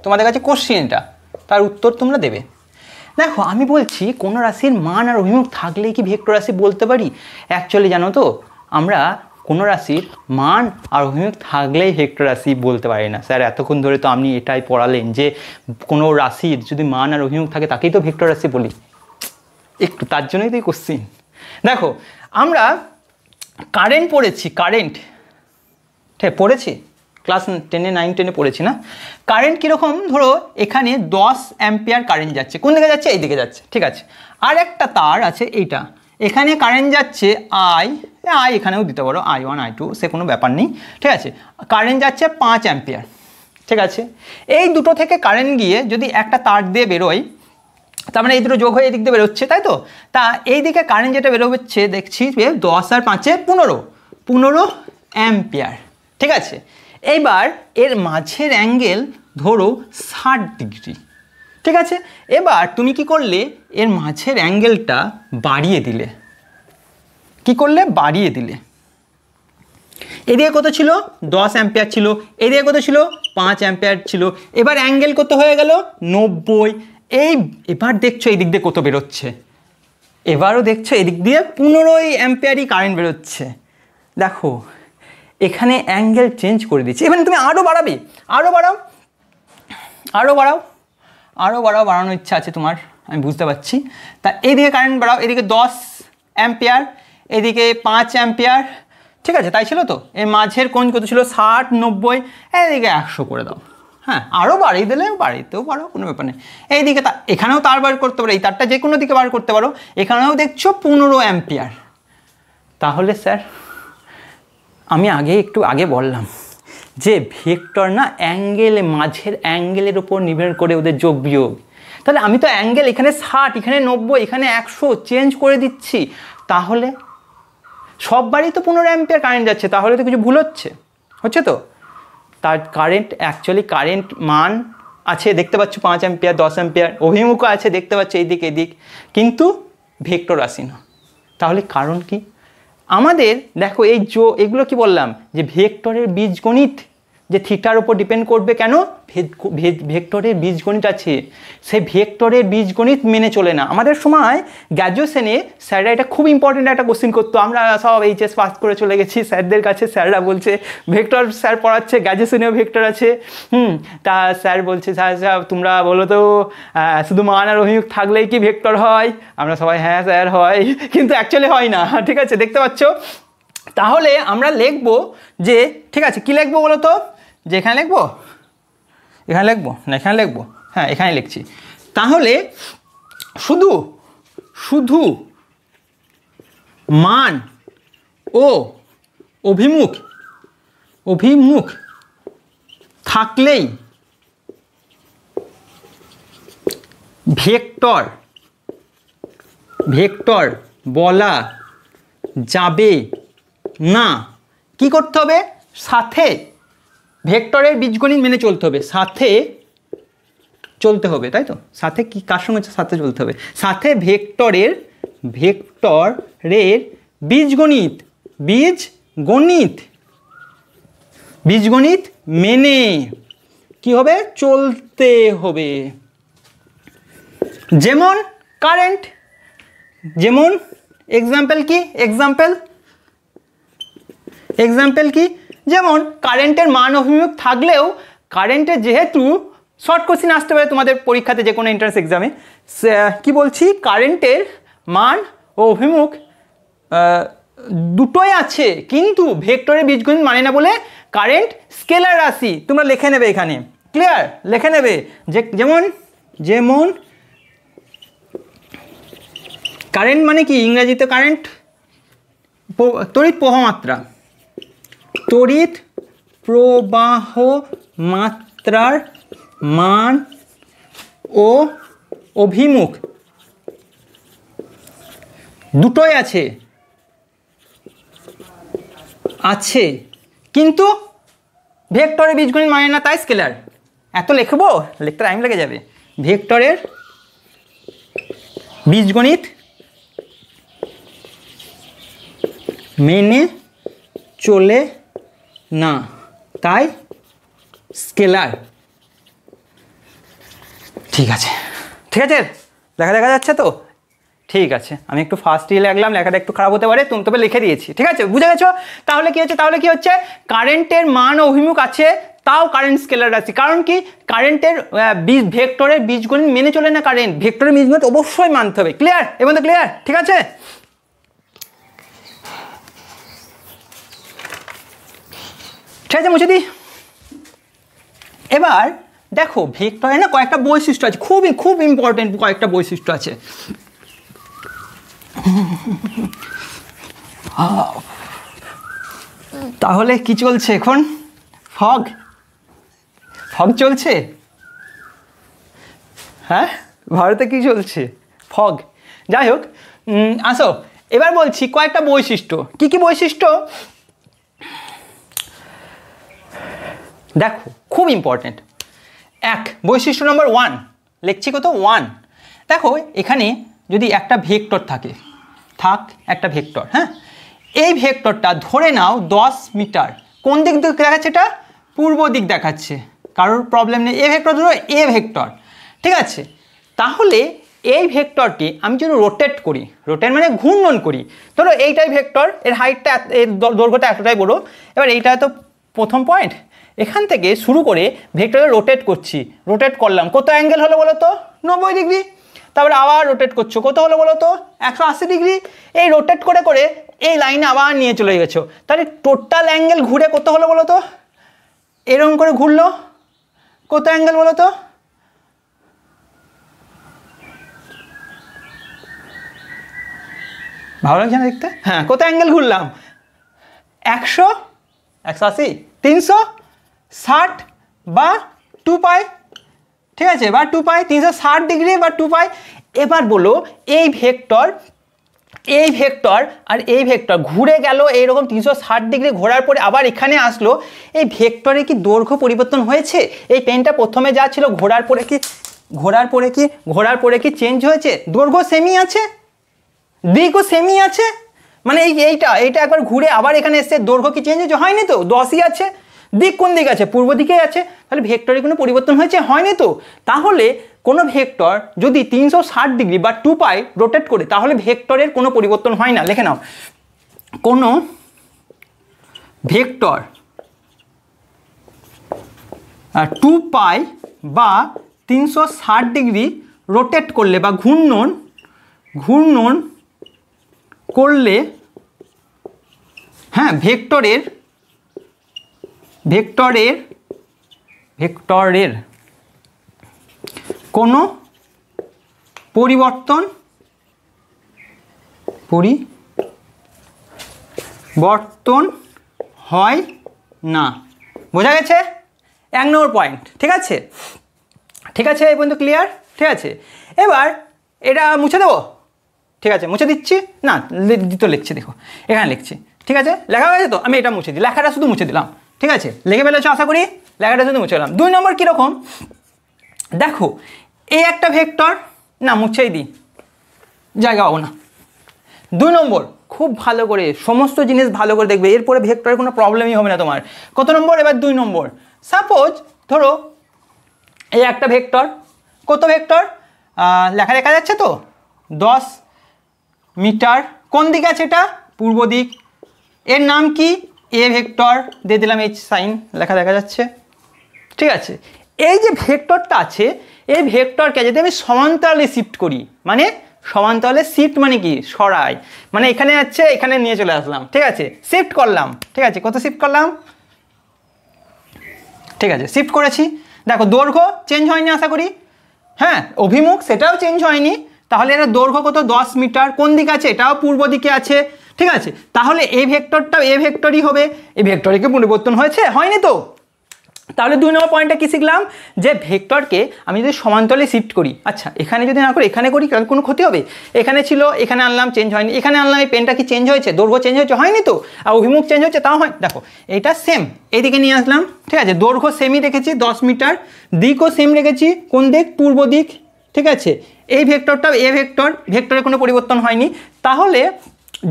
তোমাদের কাছে কোশ্চিন, এটা তার উত্তর তোমরা দেবে। দেখো আমি বলছি কোনো রাশির মান আর অভিমুখ থাকলেই কি ভেক্টর রাশি বলতে পারি। অ্যাকচুয়ালি জানো তো, আমরা কোনো রাশির মান আর অভিমুখ থাকলেই ভেক্টর রাশি বলতে পারি না। স্যার এতক্ষণ ধরে তো আপনি এটাই পড়ালেন যে কোনো রাশির যদি মান আর অভিমুখ থাকে তাকেই তো ভেক্টর রাশি বলি, একটু তার জন্যই তো কোশ্চিন। দেখো আমরা কারেন্ট পড়েছি, কারেন্ট ঠিক পড়েছি, ক্লাস 10-এ 9-10-এ পড়েছি না? কারেন্ট কীরকম, ধরো এখানে 10 অ্যাম্পিয়ার কারেন্ট যাচ্ছে, কোন দিকে যাচ্ছে? এই দিকে যাচ্ছে, ঠিক আছে। আর একটা তার আছে এইটা, এখানে কারেন্ট যাচ্ছে আই এখানেও দিতে পারো I1 I2, সে কোনো ব্যাপার নেই, ঠিক আছে। কারেন্ট যাচ্ছে 5 অ্যাম্পিয়ার, ঠিক আছে। এই দুটো থেকে কারেন্ট গিয়ে যদি একটা তার দিয়ে বেরোয়, তার মানে এই দুটো যোগ হয়ে এই দিক দিয়ে বেরোচ্ছে, তাই তো? তা এই দিকে কারেন্ট যেটা বেরোচ্ছে দেখছি 10 আর 5-এ 15 অ্যাম্পিয়ার, ঠিক আছে। এইবার এর মাঝের অ্যাঙ্গেল ধরো 60 ডিগ্রি, ঠিক আছে। এবার তুমি কি করলে, এর মাঝের অ্যাঙ্গেলটা বাড়িয়ে দিলে, কি করলে? বাড়িয়ে দিলে। এদিকে কত ছিল? 10 অ্যাম্পিয়ার ছিল, এদিকে কত ছিল? 5 অ্যাম্পিয়ার ছিল। এবার অ্যাঙ্গেল কত হয়ে গেল? 90। এবার দেখছো এই দিক দিয়ে কত বেরোচ্ছে, এবারও দেখছো এদিক দিয়ে 15 অ্যাম্পিয়ারই কারেন্ট বেরোচ্ছে। দেখো এখানে অ্যাঙ্গেল চেঞ্জ করে দিচ্ছি, এখানে তুমি আরও বাড়াবে, আরও বাড়াও, বাড়ানোর ইচ্ছা আছে তোমার, আমি বুঝতে পারছি। তা এইদিকে কারেন্ট বাড়াও, এদিকে 10 অ্যাম্পিয়ার, এদিকে 5 অ্যাম্পিয়ার, ঠিক আছে, তাই ছিল তো। এর মাঝের কোণ কত ছিল? 60, 90, এদিকে 100 করে দাও। হ্যাঁ, আরও বাড়িয়ে দিলে বাড়িতেও পারো, কোনো ব্যাপার নেই। এইদিকে এখানেও তার বার করতে পারো, এই তারটা যে কোনো দিকে বার করতে পারো। এখানেও দেখছো 15 অ্যাম্পিয়ার। তাহলে স্যার আমি একটু আগে বললাম যে ভেক্টর না অ্যাঙ্গেলে, মাঝের অ্যাঙ্গেলের ওপর নির্ভর করে ওদের যোগ বিয়োগ। তাহলে আমি তো অ্যাঙ্গেল এখানে 60, এখানে 90, এখানে 100 চেঞ্জ করে দিচ্ছি, তাহলে সববারই তো 15 অ্যাম্পিয়ার কারেন্ট যাচ্ছে, তাহলে তো কিছু ভুল হচ্ছে তো। তার কারেন্ট অ্যাকচুয়ালি কারেন্ট মান আছে দেখতে পাচ্ছ 5 অ্যাম্পিয়ার, 10 অ্যাম্পিয়ার, অভিমুখও আছে দেখতে পাচ্ছ এইদিক এদিক, কিন্তু ভেক্টর রাশি না। তাহলে কারণ কি? আমাদের দেখো এগুলো কি বললাম যে ভেক্টরের বীজগণিত যে থিটার উপর ডিপেন্ড করবে কেন, ভেক্টরের বীজগণিত আছে, সেই ভেক্টরের বীজগণিত মেনে চলে না। আমাদের সময় গ্র্যাজুয়েশনে স্যাররা এটা খুব ইম্পর্টেন্ট একটা কোশ্চেন করতো, আমরা সব এইচএস পাস করে চলে গেছি স্যারদের কাছে, স্যাররা বলছে ভেক্টর স্যার পড়াচ্ছে, গ্র্যাজুয়েশনেও ভেক্টর আছে, তা স্যার বলছে স্যার তোমরা বলো তো শুধু মান আর অভিমুখ থাকলেই কি ভেক্টর হয়? আমরা সবাই হ্যাঁ স্যার হয়, কিন্তু অ্যাকচুয়ালি হয় না, ঠিক আছে, দেখতে পাচ্ছ। তাহলে আমরা লিখবো যে, ঠিক আছে, কি লিখবো বলো তো, যে এখানে লিখবো, এখানে লিখবো না এখানে লিখবো, হ্যাঁ এখানে লিখছি। তাহলে শুধু শুধু মান ও অভিমুখ অভিমুখ থাকলেই ভেক্টর ভেক্টর বলা যাবে না। কি করতে হবে? সাথে ভেক্টরের বীজগণিত মেনে চলতে হবে, সাথে চলতে হবে, তাই তো? সাথে কি, কার সঙ্গে সাথে চলতে হবে? সাথে ভেক্টরের বীজগণিত বীজগণিত মেনে কি হবে? চলতে হবে। যেমন কারেন্ট, যেমন এক্সাম্পল কি, এক্সাম্পল কি, যেমন কারেন্টের মান অভিমুখ থাকলেও কারেন্টের যেহেতু শর্ট কোশ্চেন আসতে পারে তোমাদের পরীক্ষাতে, যে কোনো এন্ট্রান্স এক্সামে, কি বলছি, কারেন্টের মান ও অভিমুখ দুটোই আছে, কিন্তু ভেক্টরের বীজগণিত মানে না বলে কারেন্ট স্কেলার রাশি। তোমরা লিখে নেবে এখানে, ক্লিয়ার, লিখে নেবে যে যেমন কারেন্ট মানে কি, ইংরেজিতে কারেন্ট তড়িৎ প্রবাহ মাত্রা, তড়িৎ প্রবাহ মাত্রার মান ও অভিমুখ দুটোই আছে কিন্তু ভেক্টরের বীজগণিত মানে না, তাই স্কেলার। এত লিখবো, লিখতে টাইম লেগে যাবে। ভেক্টরের বীজগণিত মেনে চলে না, তাই স্কেলার। ঠিক আছে, ঠিক আছে, দেখা যাচ্ছে তো? ঠিক আছে, আমি একটু ফাস্টই লিখলাম, লেখাটা একটু খারাপ হতে পারে, তবে লিখে দিয়েছি, ঠিক আছে, বুঝে গেছো? তাহলে কি হচ্ছে, কারেন্টের মান অভিমুখ আছে, তাও কারেন্ট স্কেলার রাশি। কারণ কি, কারেন্টের ভেক্টরের বীজগণিত মেনে চলে না, কারেন্ট ভেক্টরের বীজগণিত অবশ্যই মানতে হবে। ক্লিয়ার? এবং তো ক্লিয়ার, ঠিক আছে। ঠিক আছে, মুছে দিই। এবার দেখো, ভেক্টরে না কয়েকটা বৈশিষ্ট্য আছে, খুব ইম্পর্টেন্ট কয়েকটা বৈশিষ্ট্য আছে। তাহলে কি চলছে এখন? ফগ চলছে, হ্যাঁ, ভারতে কি চলছে? ফগ। যাই হোক, আসো এবার বলছি কয়েকটা বৈশিষ্ট্য। কি বৈশিষ্ট্য দেখো, খুব ইম্পর্টেন্ট। বৈশিষ্ট্য নম্বর 1 লিখছি, কত? 1। দেখো এখানে যদি একটা ভেক্টর একটা ভেক্টর, হ্যাঁ, এই ভেক্টরটা ধরে নাও 10 মিটার, কোন দিক দেখাচ্ছে? এটা পূর্ব দিক দেখাচ্ছে, কারোর প্রবলেম নেই। এ ভেক্টর ধরো, এ ভেক্টর, ঠিক আছে। তাহলে এই ভেক্টরটি আমি যদি রোটেট মানে ঘূর্ণন করি, ধরো এইটাই ভেক্টর, এর হাইটটা, এর দৈর্ঘ্যটা এতটাই বড়। এবার এইটা তো প্রথম পয়েন্ট, এখান থেকে শুরু করে ভেক্টরে রোটেট করলাম, কত অ্যাঙ্গেল হলো বলো তো? 90 ডিগ্রি। তারপরে আবার রোটেট করছো, কত হলো বলো তো? 180 ডিগ্রি। এই রোটেট করে এই লাইনে আবার নিয়ে চলে গেছো, তাহলে টোটাল অ্যাঙ্গেল ঘুরে কত হলো বলো তো? এরকম করে ঘুরলো, কত অ্যাঙ্গেল বলো তো? ভালো লাগছে না দেখতে? হ্যাঁ, কত অ্যাঙ্গেল ঘুরলাম? 100, 180, 360 বা 2 পাই, ঠিক আছে, বা 2 পাই, 360 ডিগ্রি বা 2 পাই। এবার বলো, এই ভেক্টর আর এই ভেক্টর ঘুরে গেল এইরকম 360 ডিগ্রি, ঘোরার পরে আবার এখানে আসলো। এই ভেক্টরে কি দৈর্ঘ্য পরিবর্তন হয়েছে? এই পেনটা প্রথমে যা ছিল, ঘোরার পরে কি চেঞ্জ হয়েছে? দৈর্ঘ্য সেমই আছে, দিকও সেমই আছে, মানে এইটা একবার ঘুরে আবার এখানে এসছে, দৈর্ঘ্য কি চেঞ্জ হয়েছে? হয়নি তো, 10ই আছে। দিক কোন দিকে আছে? পূর্ব দিকে আছে। তাহলে ভেক্টরে কোনো পরিবর্তন হয়েছে? হয়নি তো। তাহলে কোনো ভেক্টর যদি 360 ডিগ্রি বা 2π রোটেট করে তাহলে ভেক্টরের কোনো পরিবর্তন হয় না। লিখে নাও, কোনো ভেক্টর 2π বা 360 ডিগ্রি রোটেট করলে বা ঘূর্ণন করলে, হ্যাঁ, ভেক্টরের কোনো পরিবর্তন হয় না। বোঝা গেছে? 1 নম্বর পয়েন্ট। ঠিক আছে, ঠিক আছে, এই পর্যন্ত ক্লিয়ার? ঠিক আছে, এবার এটা মুছে দেবো। ঠিক আছে, মুছে দিচ্ছি না, তো লিখছি, দেখো এখানে লিখছি। ঠিক আছে, লেখা হয়েছে তো, আমি এটা মুছে দিই, লেখাটা শুধু মুছে দিলাম। ঠিক আছে, লিখে ফেলেছো আশা করি, লেখাটা শুধু মুছে দিলাম। 2 নম্বর কীরকম দেখো, এই একটা ভেক্টর, না মুছেই দিই, জায়গা পাবো না। 2 নম্বর খুব ভালো করে সমস্ত জিনিস ভালো করে দেখবে, এরপরে ভেক্টরের কোনো প্রবলেমই হবে না তোমার। কত নম্বর? এবার 2 নম্বর। সাপোজ ধরো এই একটা ভেক্টর, কত ভেক্টর লেখা দেখা যাচ্ছে তো, 10 মিটার। কোন দিকে আছে এটা? পূর্ব দিক। এর নাম কি? এ ভেক্টর, দিয়ে দিলাম এইচ সাইন, লেখা দেখা যাচ্ছে। ঠিক আছে, এই যে ভেক্টরটা আছে, এই ভেক্টরকে যদি আমি সমান্তরালে শিফট করি, মানে সমান্তরালে শিফট মানে কি? সরাই, মানে এখানে আছে, এখানে নিয়ে চলে আসলাম। ঠিক আছে, শিফট করলাম। ঠিক আছে, কত শিফট করলাম? ঠিক আছে, শিফট করেছি। দেখো দৈর্ঘ্য চেঞ্জ হয়নি আশা করি, হ্যাঁ, অভিমুখ সেটাও চেঞ্জ হয়নি। তাহলে এটা দৈর্ঘ্য কত? 10 মিটার। কোন দিকে আছে? এটাও পূর্ব দিকে আছে। ঠিক আছে, তাহলে এই ভেক্টরটাও এ ভেক্টরই হবে। এই ভেক্টরে কি পরিবর্তন হয়েছে? হয়নি তো। তাহলে 2 নম্বর পয়েন্টটা কি শিখলাম? যে ভেক্টরকে আমি যদি সমান্তরালে শিফট করি, আচ্ছা এখানে যদি না করি এখানে করি, তাহলে কোনো ক্ষতি হবে? এখানে ছিল, এখানে আনলাম, চেঞ্জ হয়নি। এখানে আনলাম, এই পেনটা কি চেঞ্জ হয়েছে? দৈর্ঘ্য চেঞ্জ হয়েছে? হয়নি তো। আর অভিমুখ চেঞ্জ হচ্ছে? তাও হয়। দেখো এটা সেম, এইদিকে নিয়ে আসলাম। ঠিক আছে, দৈর্ঘ্য সেমই রেখেছি 10 মিটার, দিকও সেম রেখেছি। কোন দিক? পূর্ব দিক। ঠিক আছে, এই ভেক্টরটাও এ ভেক্টর, ভেক্টরের কোনো পরিবর্তন হয়নি। তাহলে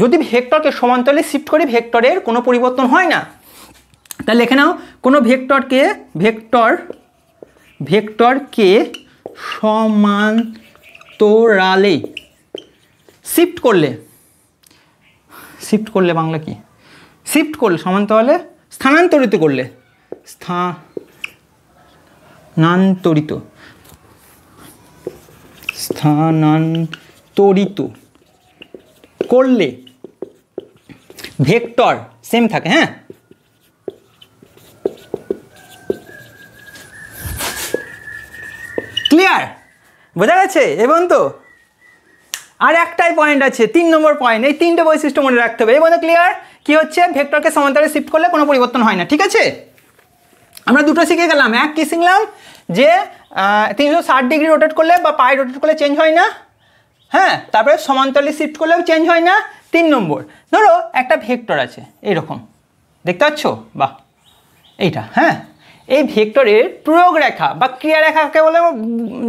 যদি ভেক্টরকে সমান্তরালে শিফট করি, ভেক্টরের কোনো পরিবর্তন হয় না। তাহলে লিখে নাও, কোনো ভেক্টরকে সমান্তরালে শিফট করলে বাংলা কি? শিফট করলে, সমান্তরালে স্থানান্তরিত করলে, স্থানান্তরিত করলে ভেক্টর সেম থাকে। হ্যাঁ, ক্লিয়ার? বোঝা গেছে? এবং তো আর একটাই পয়েন্ট আছে, 3 নম্বর পয়েন্ট। এই 3টে বৈশিষ্ট্য মনে রাখতে হবে। এবং ক্লিয়ার কি হচ্ছে? ভেক্টরকে সমান্তরালে শিফট করলে কোনো পরিবর্তন হয় না। ঠিক আছে, আমরা দুটো শিখে গেলাম। এক কি শিখলাম? যে 360 ডিগ্রি রোটেট করলে বা পাই রোটেট করলে চেঞ্জ হয় না। হ্যাঁ, তারপরে সমান্তরালে শিফট করলেও চেঞ্জ হয় না। 3 নম্বর, ধরো একটা ভেক্টর আছে এইরকম, দেখতে পাচ্ছ? বাহ, এইটা, হ্যাঁ, এই ভেক্টরের প্রয়োগ রেখা বা ক্রিয়া রেখাকে বলে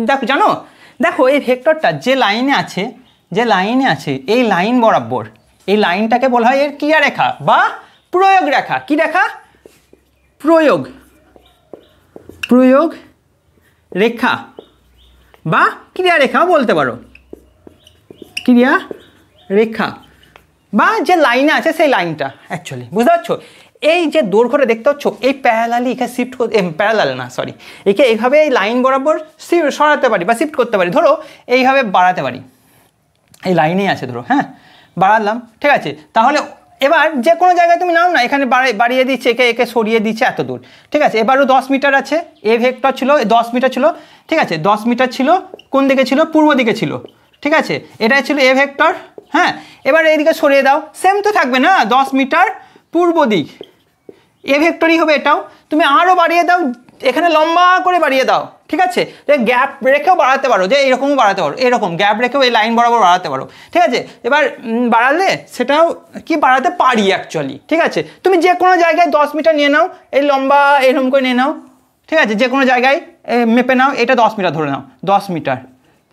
দেখো, জানো? দেখো এই ভেক্টরটা যে লাইনে আছে, এই লাইন বরাবর, এই লাইনটাকে বলা হয় এর ক্রিয়া রেখা বা প্রয়োগ রেখা। কি রেখা? প্রয়োগ রেখা বা ক্রিয়া রেখাও বলতে পারো। ক্রিয়া রেখা বা যে লাইনে আছে সেই লাইনটা অ্যাকচুয়ালি, বুঝতে পারছো? এই যে দৈর্ঘ্যটা দেখতে পাচ্ছ, এই প্যারালালি এখানে শিফট করতে, প্যারালাল না সরি, একে এইভাবে এই লাইন বরাবর সরাতে পারি বা শিফট করতে পারি। ধরো এইভাবে বাড়াতে পারি, এই লাইনেই আছে ধরো, হ্যাঁ, বাড়ালাম। ঠিক আছে, তাহলে এবার যে কোনো জায়গায় তুমি নাও না, এখানে বাড়িয়ে দিচ্ছে, একে সরিয়ে দিচ্ছে এত দূর। ঠিক আছে, এবারও 10 মিটার আছে, এ ভেক্টর ছিল, 10 মিটার ছিল। ঠিক আছে, 10 মিটার ছিল, কোন দিকে ছিল? পূর্ব দিকে ছিল। ঠিক আছে, এটাই ছিল এ ভেক্টর। হ্যাঁ, এবার এইদিকে সরিয়ে দাও, সেম তো থাকবে না, 10 মিটার পূর্ব দিক, এ ভেক্টরই হবে এটাও। তুমি আরও বাড়িয়ে দাও, এখানে লম্বা করে বাড়িয়ে দাও। ঠিক আছে, গ্যাপ রেখেও বাড়াতে পারো, যে এরকমও বাড়াতে পারো, এরকম গ্যাপ রেখেও এই লাইন বরাবর বাড়াতে পারো। ঠিক আছে, এবার বাড়ালে সেটাও কি বাড়াতে পারি অ্যাকচুয়ালি। ঠিক আছে, তুমি যে কোনো জায়গায় 10 মিটার নিয়ে নাও, এই লম্বা এরকম করে নিয়ে নাও। ঠিক আছে, যে কোনো জায়গায় মেপে নাও, এটা 10 মিটার ধরে নাও, 10 মিটার।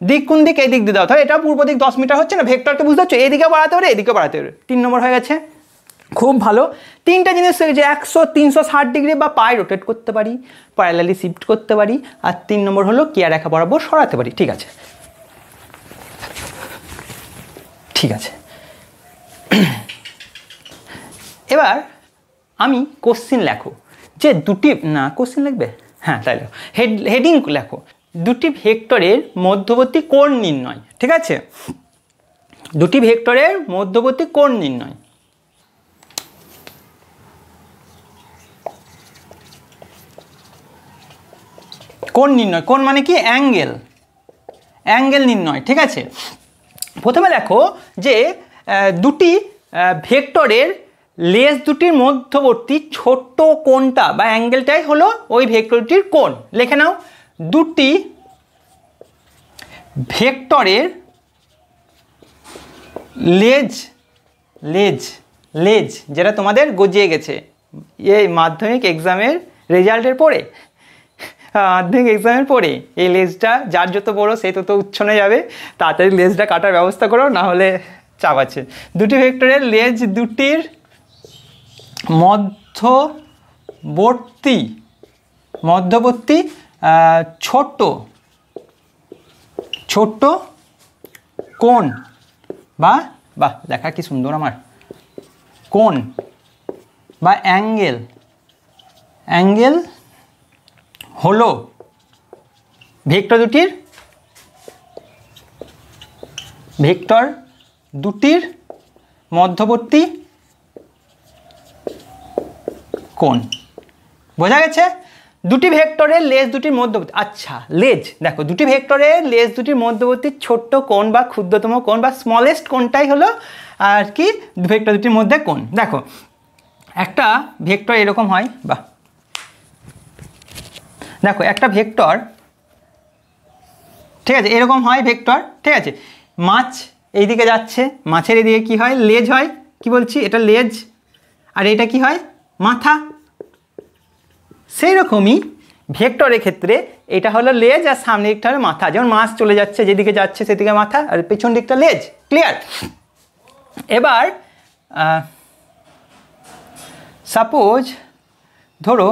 দিক কোন দিক? এই দিক দিয়ে দাও, তাহলে এটা পূর্ব দিক 10 মিটার হচ্ছে না? ভেক্টরকে বুঝতে পারছো? এদিকেও বাড়াতে পারে, এদিকেও বাড়াতে পারে। 3 নম্বর হয়ে গেছে। খুব ভালো। তিনটা জিনিস যে 100-360 ডিগ্রি বা পায়ে রোটেট করতে পারি, প্যারালালি শিফট করতে পারি, আর 3 নম্বর হলো কেয়া রেখা বরাবর সরাতে পারি। ঠিক আছে, ঠিক আছে। এবার আমি কোশ্চিন লেখো যে দুটি, না কোশ্চিন লিখবে, হ্যাঁ তাই লেখো, হেডিং লেখো দুটি ভেক্টরের মধ্যবর্তী কোণ নির্ণয়। ঠিক আছে, দুটি ভেক্টরের মধ্যবর্তী কোণ নির্ণয়। কোণ নির্ণয়, কোণ মানে কি? অ্যাঙ্গেল, অ্যাঙ্গেল নির্ণয়। ঠিক আছে, প্রথমে দেখো যে দুটি ভেক্টরের লেজ দুটির মধ্যবর্তী ছোট্ট কোণটা বা অ্যাঙ্গেলটাই হলো ওই ভেক্টরটির কোণ। লিখে নাও, দুটি ভেক্টরের লেজ, লেজ, লেজ যেটা তোমাদের গজিয়ে গেছে এই মাধ্যমিক এক্সামের রেজাল্টের পরে, মাধ্যমিক এক্সামের পরে এই লেজটা যার যত বড় সে তত উচ্ছনে যাবে। তাড়াতাড়ি লেজটা কাটার ব্যবস্থা করো, না হলে চাপ আছে। দুটি ভেক্টরের লেজ দুটির মধ্যবর্তী ছোট্ট ছোট্ট কোণ বা বাহ দেখা কি সুন্দর আমার, কোণ বা অ্যাঙ্গেল, অ্যাঙ্গেল হলো ভেক্টর দুটির মধ্যবর্তী কোণ। বোঝা গেছে? দুটি ভেক্টরের লেজ দুটির মধ্যবর্তী, আচ্ছা লেজ দেখো, দুটি ভেক্টরের লেজ দুটির মধ্যবর্তী ছোট্ট কোণ বা ক্ষুদ্রতম কোণ বা স্মলেস্ট কোণটাই হলো আর কি ভেক্টর দুটির মধ্যে কোণ। দেখো একটা ভেক্টর এরকম হয়, বা দেখো একটা ভেক্টর, ঠিক আছে, এরকম হয় ভেক্টর। ঠিক আছে, মাছ এইদিকে যাচ্ছে, মাছের এদিকে কি হয়? লেজ হয়। কি বলছি? এটা লেজ, আর এটা কি হয়? মাথা। সেই রকমই ভেক্টরের ক্ষেত্রে এটা হলো লেজ আর সামনের দিকটা হলো মাথা। যেমন মাছ চলে যাচ্ছে, যেদিকে যাচ্ছে সেদিকে মাথা, আর পেছন দিকটা লেজ। ক্লিয়ার? এবার সাপোজ ধরো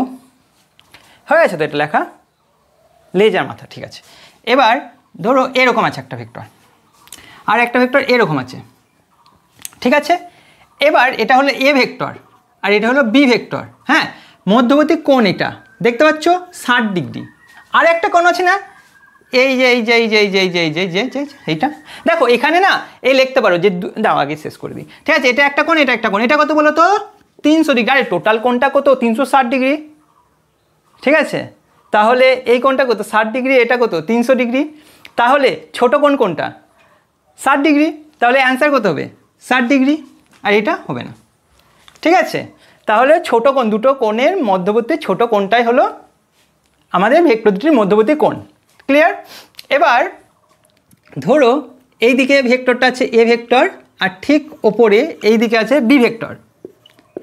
হয়ে গেছে তো এটা লেখা, লেজ আর মাথা। ঠিক আছে, এবার ধরো এরকম আছে একটা ভেক্টর, আর একটা ভেক্টর এরকম আছে। ঠিক আছে, এবার এটা হলো এ ভেক্টর আর এটা হলো বি ভেক্টর। হ্যাঁ, মধ্যবর্তী কোণ এটা দেখতে পাচ্ছ 60 ডিগ্রি। আর একটা কোণ আছে না, এই যে এই যে এই যে এই যে এই যে এই যে এই যে এইটা দেখো, এখানে না এই লিখতে পারো যে, দাও আগে শেষ করে দিই। ঠিক আছে, এটা একটা কোণ, এটা একটা কোণ, এটা কত বলো তো? 300 ডিগ্রি। আরে টোটাল কোণটা কত? 360 ডিগ্রি। ঠিক আছে, তাহলে এই কোণটা কত? 60 ডিগ্রি। এটা কত? 300 ডিগ্রি। তাহলে ছোট কোণ কোনটা? 60 ডিগ্রি। তাহলে অ্যান্সার কত হবে? 60 ডিগ্রি। আর এটা হবে না। ঠিক আছে, তাহলে ছোট কোণ, দুটো কোণের মধ্যবর্তী ছোট কোণটাই হলো আমাদের ভেক্টর দুটির মধ্যবর্তী কোণ। ক্লিয়ার? এবার ধরো এই দিকে ভেক্টরটা আছে এ ভেক্টর, আর ঠিক ওপরে এই দিকে আছে বি ভেক্টর।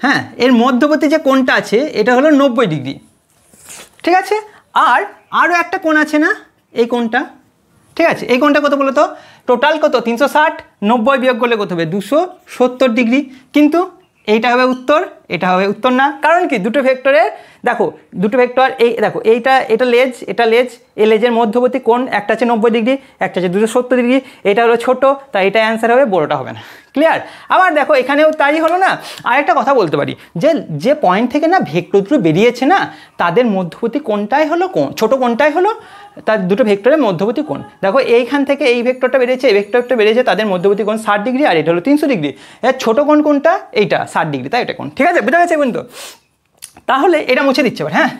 হ্যাঁ, এর মধ্যবর্তী যে কোণটা আছে এটা হলো 90 ডিগ্রি। ঠিক আছে, আর আরও একটা কোণ আছে না, এই কোণটা। ঠিক আছে, এই কোণটা কত বলো তো? টোটাল কত? 360, 90 বিয়োগ করলে কত হবে? 270 ডিগ্রি। কিন্তু এইটা হবে উত্তর, এটা হবে উত্তর না। কারণ কি? দুটো ভেক্টরের দেখো, দুটো ভেক্টর এই দেখো, এটা লেজ, এটা লেজ, এই লেজের মধ্যবর্তী কোণ একটা আছে 90 ডিগ্রি, একটা আছে 270 ডিগ্রি। এটা হলো ছোট, তাই এটা অ্যান্সার হবে, বড়টা হবে না। ক্লিয়ার? আবার দেখো এখানেও তাই হলো না। আরেকটা কথা বলতে পারি যে, যে পয়েন্ট থেকে না ভেক্টর দুটো বেরিয়েছে না, তাদের মধ্যবর্তী কোণটাই হলো কোণ, ছোট কোণটাই হলো তার দুটো ভেক্টরের মধ্যবর্তী কোণ। দেখো এইখান থেকে এই ভেক্টরটা বেরিয়েছে, এই ভেক্টরটা বেরিয়েছে, তাদের মধ্যবর্তী কোণ 60 ডিগ্রি, আর এটা হলো 300 ডিগ্রি। এর ছোট কোণ কোনটা? এইটা 60 ডিগ্রি, তাই এটা কোণ। ঠিক আছে, বুঝা গেছে কিন্তু? তাহলে এটা মুছে দিচ্ছে এবার। হ্যাঁ,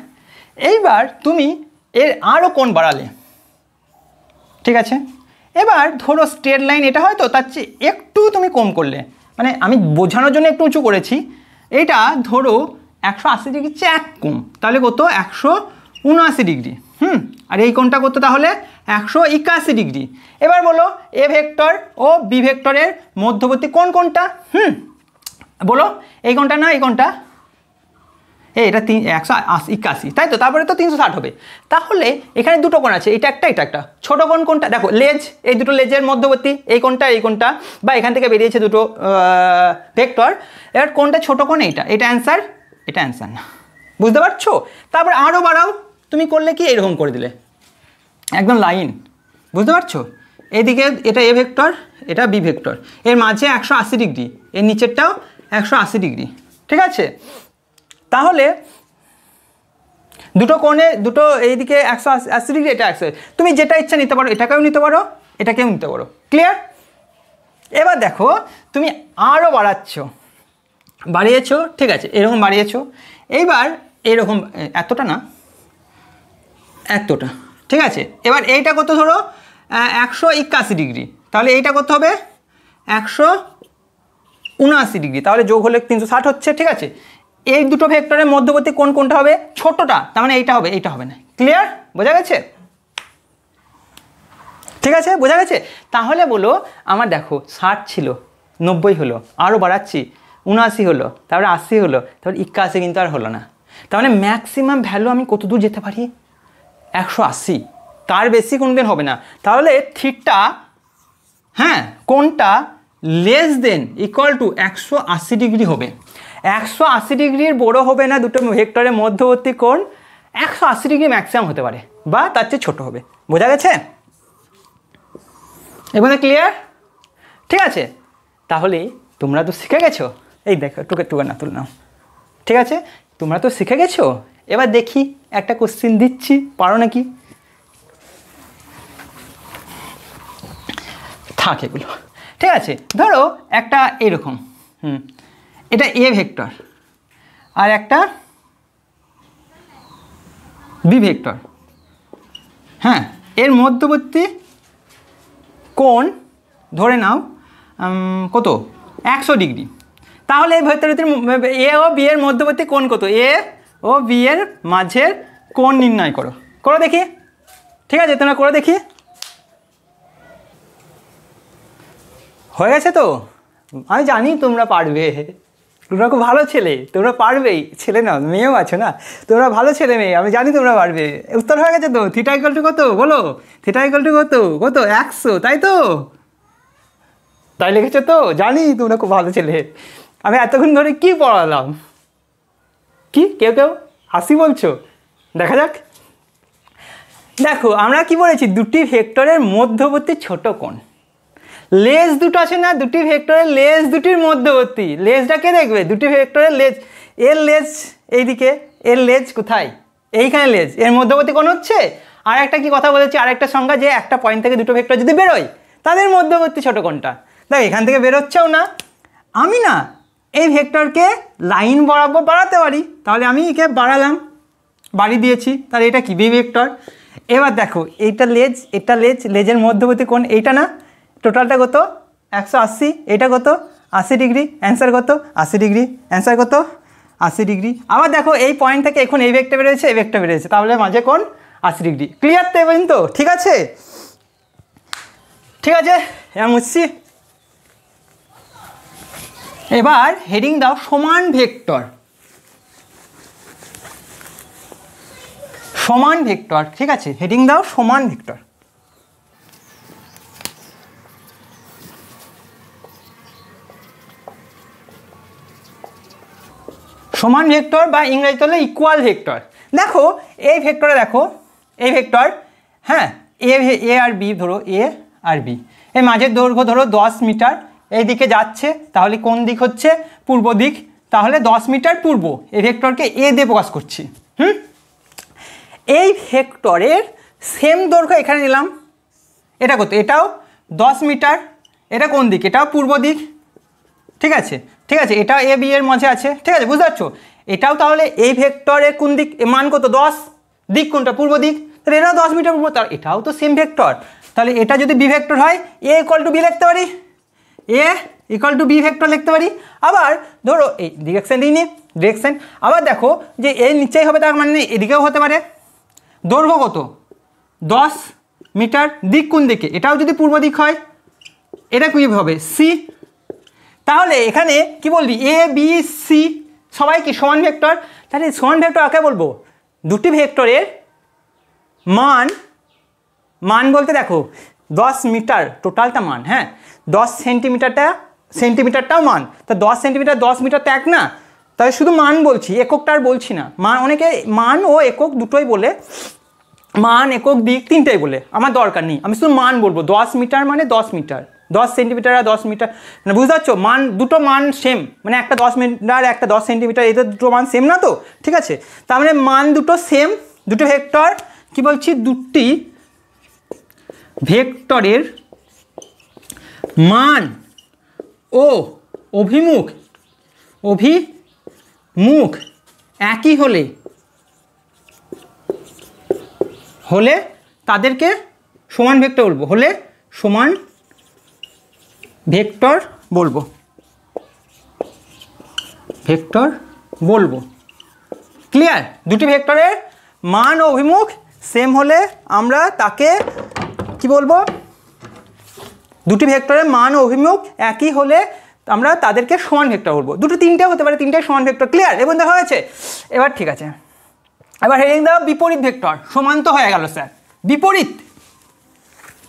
এইবার তুমি এর আরও কোণ বাড়ালে। ঠিক আছে, এবার ধরো স্ট্রেট লাইন এটা হয় তো, তার চেয়ে একটু তুমি কম করলে, মানে আমি বোঝানোর জন্য একটু উঁচু করেছি। এটা ধরো 180 ডিগ্রি চেয়ে এক কম, তাহলে কত? 179 ডিগ্রি। আর এই কোণটা কত তাহলে? 181 ডিগ্রি। এবার বলো এ ভেক্টর ও বি ভেক্টরের মধ্যবর্তী কোণ কোনটা? বলো, এই কোণটা না এই কোণটা? এটা 181, তাই তো? তারপরে তো 360 হবে। তাহলে এখানে দুটো কোণ আছে, এটা একটা। ছোট কোণ কোনটা? দেখো লেজ, এই দুটো লেজের মধ্যবর্তী এই কোণটা, বা এখান থেকে বেরিয়েছে দুটো ভেক্টর। এবার কোনটা ছোট কোণ? এটা অ্যান্সার, এটা অ্যান্সার না। বুঝতে পারছো? তারপর আরও বাড়াও, তুমি করলে কি এরকম করে দিলে একদম লাইন। বুঝতে পারছো? এইদিকে এটা এ ভেক্টর, এটা বি ভেক্টর, এর মাঝে 180 ডিগ্রি, এর নিচেরটাও 180 ডিগ্রি। ঠিক আছে? তাহলে দুটো কোণে দুটো এইদিকে 180 ডিগ্রি, এটা 100। তুমি যেটা ইচ্ছা নিতে পারো, এটাকেও নিতে পারো, এটাকেও নিতে পারো। ক্লিয়ার? এবার দেখো তুমি আরও বাড়িয়েছো, ঠিক আছে, এরকম বাড়িয়েছো। এইবার এরকম, এতটা না, এতটা, ঠিক আছে। এবার এইটা কত? ধরো 181 ডিগ্রি, তাহলে এইটা কত হবে? 179 ডিগ্রি, তাহলে যোগ হলে 360 হচ্ছে। ঠিক আছে? এই দুটো ভেক্টরের মধ্যবর্তী কোণ কোনটা হবে? ছোটটা, তার মানে এইটা হবে, এইটা হবে না। ক্লিয়ার? বোঝা গেছে? ঠিক আছে, বোঝা গেছে? তাহলে বলো আমার, দেখো 60 ছিল, 90 হলো, আরও বাড়াচ্ছি, 79 হলো, তারপরে 80 হলো, তারপরে 81 কিন্তু আর হলো না। তার মানে ম্যাক্সিমাম ভ্যালু আমি কত দূর যেতে পারি? 180, তার বেশি কোনদিন হবে না। তাহলে থিটা, হ্যাঁ, কোনটা less than equal to 180 degree হবে। 180 ডিগ্রির বড় হবে না দুটো ভেক্টরের মধ্যবর্তী কোণ, 180 ডিগ্রি ম্যাক্সিমাম হতে পারে, বা তার চেয়ে ছোটো হবে। বোঝা গেছে? এবারে ক্লিয়ার? ঠিক আছে, তাহলে তোমরা তো শিখে গেছো। এই দেখো টুকে না তুলে নাও। ঠিক আছে, তোমরা তো শিখে গেছো। এবার দেখি একটা কোশ্চেন দিচ্ছি, পারো নাকি? থাক এগুলো। ঠিক আছে, ধরো একটা এরকম, এটা এ ভেক্টর আর একটা বি ভেক্টর। হ্যাঁ, এর মধ্যবর্তী কোণ ধরে নাও কত? 100 ডিগ্রি। তাহলে এই ভেক্টর এ ও বি এর মধ্যবর্তী কোণ কত? এ ও বি এর মাঝের কোণ নির্ণয় করো দেখি। ঠিক আছে, তোমরা করে দেখি। হয়ে গেছে তো? আমি জানি তোমরা পারবে, তোমরা খুব ভালো ছেলে, তোমরা পারবেই। ছেলে না, মেয়েও আছো না, তোমরা ভালো ছেলে মেয়ে, আমি জানি তোমরা পারবে। উত্তর হয়ে গেছে তো? থিটা ইকুয়াল টু কত বলো? থিটা ইকুয়াল টু কত? 100, তাই তো? তাই লিখেছো তো? জানি তোমরা খুব ভালো ছেলে। আমি এতক্ষণ ধরে কি পড়ালাম? কি কেউ হাসি বলছো? দেখা যাক। দেখো আমরা কি বলেছি? দুটি ভেক্টরের মধ্যবর্তী ছোট কোণ। লেজ দুটো আছে না, দুটি ভেক্টরের লেজ দুটির মধ্যবর্তী। লেজটা কে দেখবে? দুটি ভেক্টরের লেজ। এর লেজ এইদিকে, এর লেজ কোথায়? এইখানে লেজ, এর মধ্যবর্তী কোণ হচ্ছে। আর একটা কি কথা বলেছি, আর একটা সংজ্ঞা, যে একটা পয়েন্ট থেকে দুটো ভেক্টর যদি বেরোয় তাদের মধ্যবর্তী ছোট কোণটা। দেখ এখান থেকে বেরোচ্ছেও না, আমি না এই ভেক্টরকে লাইন বরাবর বাড়াতে পারি, তাহলে আমি একে বাড়িয়ে দিয়েছি, তাহলে এটা কি? B vector. এবার দেখো এইটা লেজ, এটা লেজের মধ্যবর্তী কোণ এইটা না, টোটালটা কত? 180। এটা কত? 80 ডিগ্রি। অ্যান্সার কত? 80 ডিগ্রি। অ্যান্সার কত? 80 ডিগ্রি। আবার দেখো এই পয়েন্ট থেকে এখন এই ভেক্টর বেরিয়েছে, এই ভেক্টর বেরিয়েছে, তাহলে মাঝে কোণ 80 ডিগ্রি। ক্লিয়ার তো এবার? তো ঠিক আছে, ঠিক আছে, এবার মুছছি। এবার হেডিং দাও সমান ভেক্টর। সমান ভেক্টর, ঠিক আছে, হেডিং দাও সমান ভেক্টর। সমান ভেক্টর বা ইংরেজিতে হলে ইকুয়াল ভেক্টর। দেখো এই ভেক্টরে, দেখো এই ভেক্টর, হ্যাঁ, এ আর বি, ধরো এ আর বি, এই মাঝের দৈর্ঘ্য ধরো 10 মিটার, এই দিকে যাচ্ছে, তাহলে কোন দিক হচ্ছে? পূর্ব দিক। তাহলে 10 মিটার পূর্ব, এই ভেক্টরকে এ দিয়ে প্রকাশ করছি। এই ভেক্টরের সেম দৈর্ঘ্য এখানে নিলাম, এটা কত? এটাও 10 মিটার। এটা কোন দিক? এটাও পূর্ব দিক। ঠিক আছে, ঠিক আছে, এটা এ বি এর মাঝে আছে। ঠিক আছে, বুঝতে পারছো? এটাও তাহলে এই ভেক্টরের কোন দিক? মান কত? 10। দিক কোনটা? পূর্ব দিক। তাহলে এটাও 10 মিটার পূর্ব, তাহলে এটাও তো সেম ভেক্টর। তাহলে এটা যদি বি ভেক্টর হয়, এ ইকুয়াল টু বি লিখতে পারি, এ ইকুয়াল টু বি ভেক্টর লিখতে পারি। আবার ধরো এই ডিরেকশন দিইনি, ডিরেকশন। আবার দেখো যে এর নিচেই হবে, তার মানে এদিকেও হতে পারে। দৈর্ঘ্য কত? 10 মিটার। দিক কোন দিকে? এটাও যদি পূর্ব দিক হয়, এটা কী হবে? সি। তাহলে এখানে কি বলবি? এ বি সি সবাই কি সমান ভেক্টর, তাহলে সমান ভেক্টর কাকে বলবো? দুটি ভেক্টরের মান বলতে দেখো 10 মিটার টোটালটা মান, হ্যাঁ 10 সেন্টিমিটারটাও মান, তা 10 সেন্টিমিটার 10 মিটার তো এক না, তাই শুধু মান বলছি, এককটা আর বলছি না। মান অনেকে মান ও একক দুটোই বলে, মান একক দিক তিনটাই বলে, আমার দরকার নেই, আমি শুধু মান বলবো। 10 মিটার মানে 10 মিটার, 10 সেন্টিমিটার আর 10 মিটার, মানে বুঝতে পারছো মান দুটো মান সেম, মানে একটা 10 মিটার একটা 10 সেন্টিমিটার, এদের দুটো মান সেম না তো, ঠিক আছে? তার মানে মান দুটো সেম, দুটো ভেক্টর কি বলছি, দুটি ভেক্টরের মান ও অভিমুখ একই হলে তাদেরকে সমান ভেক্টর বলবো, সমান ভেক্টর বলবো। ক্লিয়ার? দুটি ভেক্টরের মান ও অভিমুখ সেম হলে আমরা তাকে কি বলবো? দুটি ভেক্টরের মান ও অভিমুখ একই হলে আমরা তাদেরকে সমান ভেক্টর বলবো। দুটো তিনটে হতে পারে, তিনটে সমান ভেক্টর। ক্লিয়ার? এবং দেখা হয়েছে। এবার ঠিক আছে, এবার হেডিং দাও বিপরীত ভেক্টর। সমান তো হয়ে গেল স্যার, বিপরীত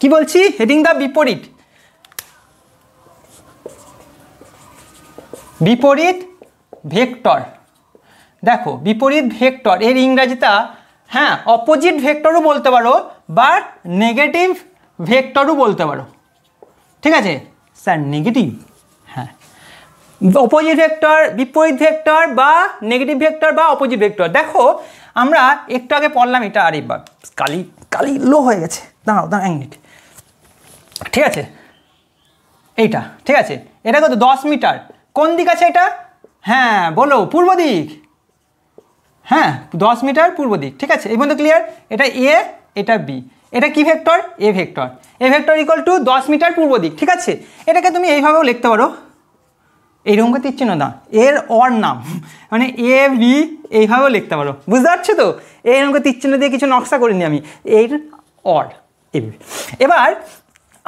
কি বলছি? হেডিং দাও বিপরীত ভেক্টর। দেখো বিপরীত ভেক্টর এর ইংরাজিটা, হ্যাঁ অপোজিট ভেক্টরও বলতে পারো বা নেগেটিভ ভেক্টরও বলতে পারো, ঠিক আছে স্যার? নেগেটিভ, হ্যাঁ অপোজিট ভেক্টর, বিপরীত ভেক্টর বা নেগেটিভ ভেক্টর বা অপোজিট ভেক্টর। দেখো আমরা একটু আগে পড়লাম এটা, আরে বা কালি লো হয়ে গেছে, দাঁড়াও এক মিনিট, ঠিক আছে এইটা, ঠিক আছে এটা কত 10 মিটার, কোন দিক আছে এটা? হ্যাঁ বলো, পূর্ব দিক, হ্যাঁ 10 মিটার পূর্ব দিক, ঠিক আছে এই পর্যন্ত ক্লিয়ার? এটা এ, এটা বি, এটা কি vector? A vector. A vector equal to 10 metre পূর্ব দিক, ঠিক আছে? এটাকে তুমি এইভাবেও লিখতে পারো, এইরকম করে তীর চিহ্ন দাও, এর অর নাম, মানে এ বি এইভাবেও লিখতে পারো, বুঝতে পারছো তো? এইরকম করে তীর চিহ্ন দিয়ে কিছু নকশা করিনি আমি, এর অর এইভাবে। এবার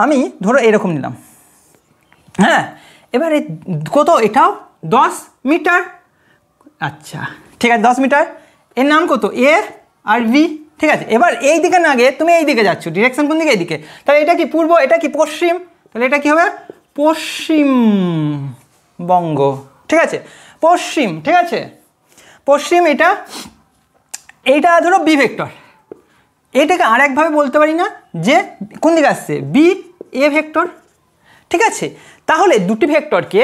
আমি ধরো এরকম নিলাম, হ্যাঁ এবার কত? এটাও 10 মিটার, আচ্ছা ঠিক আছে 10 মিটার, এর নাম কত? এ আর বি, ঠিক আছে? এবার এই দিকে না গিয়ে তুমি এই দিকে যাচ্ছ, ডিরেকশন কোন দিকে? এইদিকে, তাহলে এটা কি পূর্ব, এটা কি পশ্চিম, তাহলে এটা কি হবে? পশ্চিম বঙ্গ, ঠিক আছে পশ্চিম, ঠিক আছে পশ্চিম। এইটা ধরো বি ভেক্টর, এইটাকে আর একভাবে বলতে পারি না যে কোন দিকে আসছে? বি এ ভেক্টর, ঠিক আছে? তাহলে দুটি ভেক্টরকে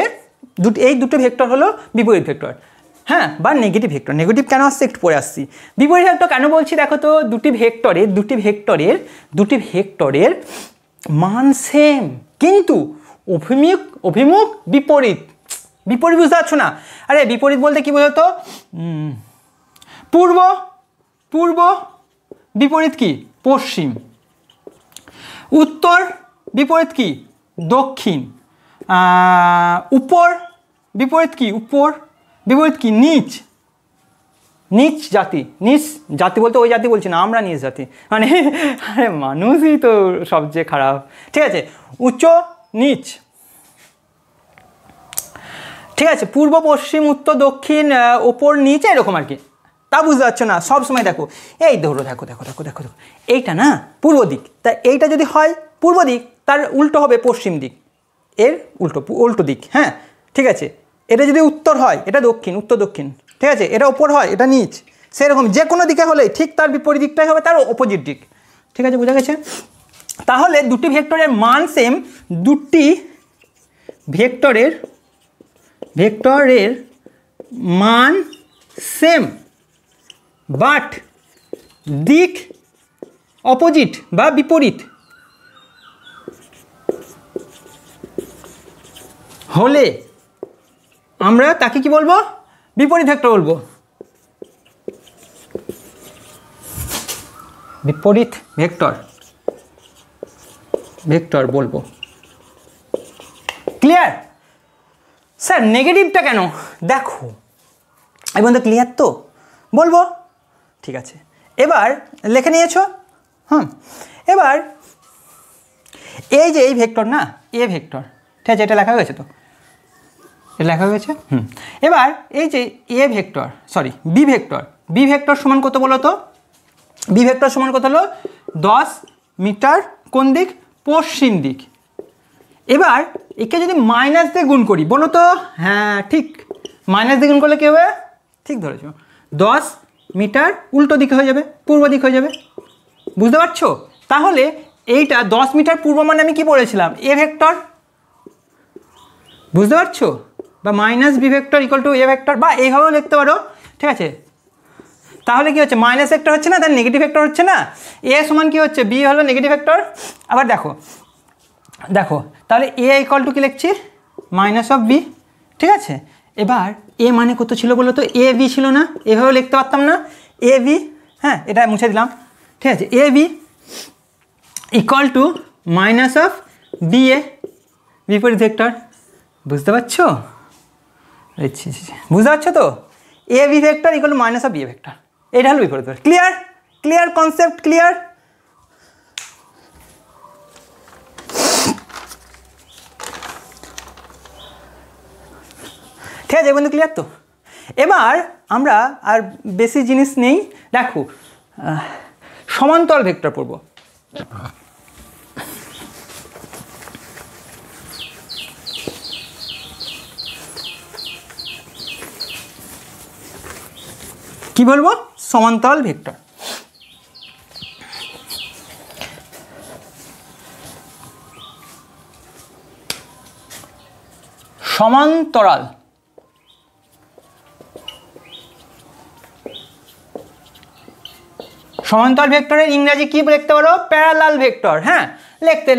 এই দুটো ভেক্টর হলো বিপরীত ভেক্টর, হ্যাঁ বা নেগেটিভ ভেক্টর। নেগেটিভ কেন আসছে একটু পরে আসছি। বিপরীত ভেক্টর কেন বলছি দেখো তো, দুটি ভেক্টরের মান সেম কিন্তু অভিমুখ বিপরীত। বিপরীত বুঝতে পারছো না? আরে বিপরীত বলতে কি বোঝাতো? পূর্ব বিপরীত কি? পশ্চিম। উত্তর বিপরীত কি? দক্ষিণ। উপর বিপরীত কি? বিপরীত কি? নিচ জাতি বলতে ওই জাতি বলছি না, আমরা নিচ জাতি, মানে আরে মানুষই তো সবচেয়ে খারাপ, ঠিক আছে? উচ্চ নিচ, ঠিক আছে? পূর্ব পশ্চিম উত্তর দক্ষিণ ওপর নিচ, এরকম আর কি। তা বুঝতে পারছো না? সব সময় দেখো এই দেখো এইটা না পূর্ব দিক, তা এইটা যদি হয় পূর্ব দিক, তার উল্টো হবে পশ্চিম দিক, এর উল্টো দিক, হ্যাঁ ঠিক আছে? এটা যদি উত্তর হয় এটা দক্ষিণ, উত্তর দক্ষিণ, ঠিক আছে? এটা ওপর হয় এটা নিচ, সেরকম যে কোনো দিকে হলে ঠিক তার বিপরীত দিকটাই হবে তার অপোজিট দিক, ঠিক আছে? বোঝা গেছে? তাহলে দুটি ভেক্টরের মান সেম, দুটি ভেক্টরের মান সেম বাট দিক অপোজিট বা বিপরীত হলে আমরা তাকে কি বলবো? বিপরীত ভেক্টর বলবো। বিপরীত ভেক্টর বলবো। ক্লিয়ার? স্যার নেগেটিভটা কেন? দেখো এবং তো ক্লিয়ার তো, বলবো ঠিক আছে। এবার লিখে নিয়েছো, এবার এই যে এই ভেক্টর না, এ ভেক্টর, ঠিক আছে? এটা লেখা হয়েছে তো, এটা লেখা হয়েছে। এবার এই যে বি ভেক্টর সমান কত বলো তো? বি ভেক্টর সমান কত হলো? 10 মিটার কোন দিক? পশ্চিম দিক। এবার একে যদি মাইনাস দিয়ে গুণ করি বলো তো? হ্যাঁ ঠিক, মাইনাস দিয়ে গুণ করলে কী হবে? ঠিক ধরেছো, 10 মিটার উল্টো দিকে হয়ে যাবে, পূর্ব দিক হয়ে যাবে। বুঝতে পারছো? তাহলে এইটা 10 মিটার পূর্ব মানে আমি কি বলেছিলাম? A vector. বুঝতে পারছো? বা minus b vector equal to A vector, বা এইভাবেও লিখতে পারো। ঠিক আছে, তাহলে কি হচ্ছে? মাইনাস ভেক্টর হচ্ছে না, তার নেগেটিভ ভেক্টর হচ্ছে না। এ সমান কি হচ্ছে? বি হলো নেগেটিভ ভেক্টর। আবার দেখো তাহলে এ ইকুয়াল টু কি লিখছি? Minus of b. ঠিক আছে, এবার এ মানে কত ছিল বলো তো? এ বি ছিল না? এভাবে লিখতে পারতাম না? এ বি, হ্যাঁ এটা মুছে দিলাম। ঠিক আছে, A B equal to minus of B A, বিপরীত ভেক্টর। বুঝতে পারছো? বুঝতে পারছো তো? A B vector equal to minus of B A vector, এটা হলো বিপরীত ভেক্টর। Clear concept? ক্লিয়ার? ঠিক আছে বন্ধু, ক্লিয়ার তো? এবার আমরা আর বেশি জিনিস নেই, দেখো সমান্তরাল ভেক্টর পড়ব। কি বলবো? সমান্তরাল ভেক্টর। সমান্তরাল ভেক্টরের ইংরেজি কি লিখতে পারো? Parallel vector. হ্যাঁ,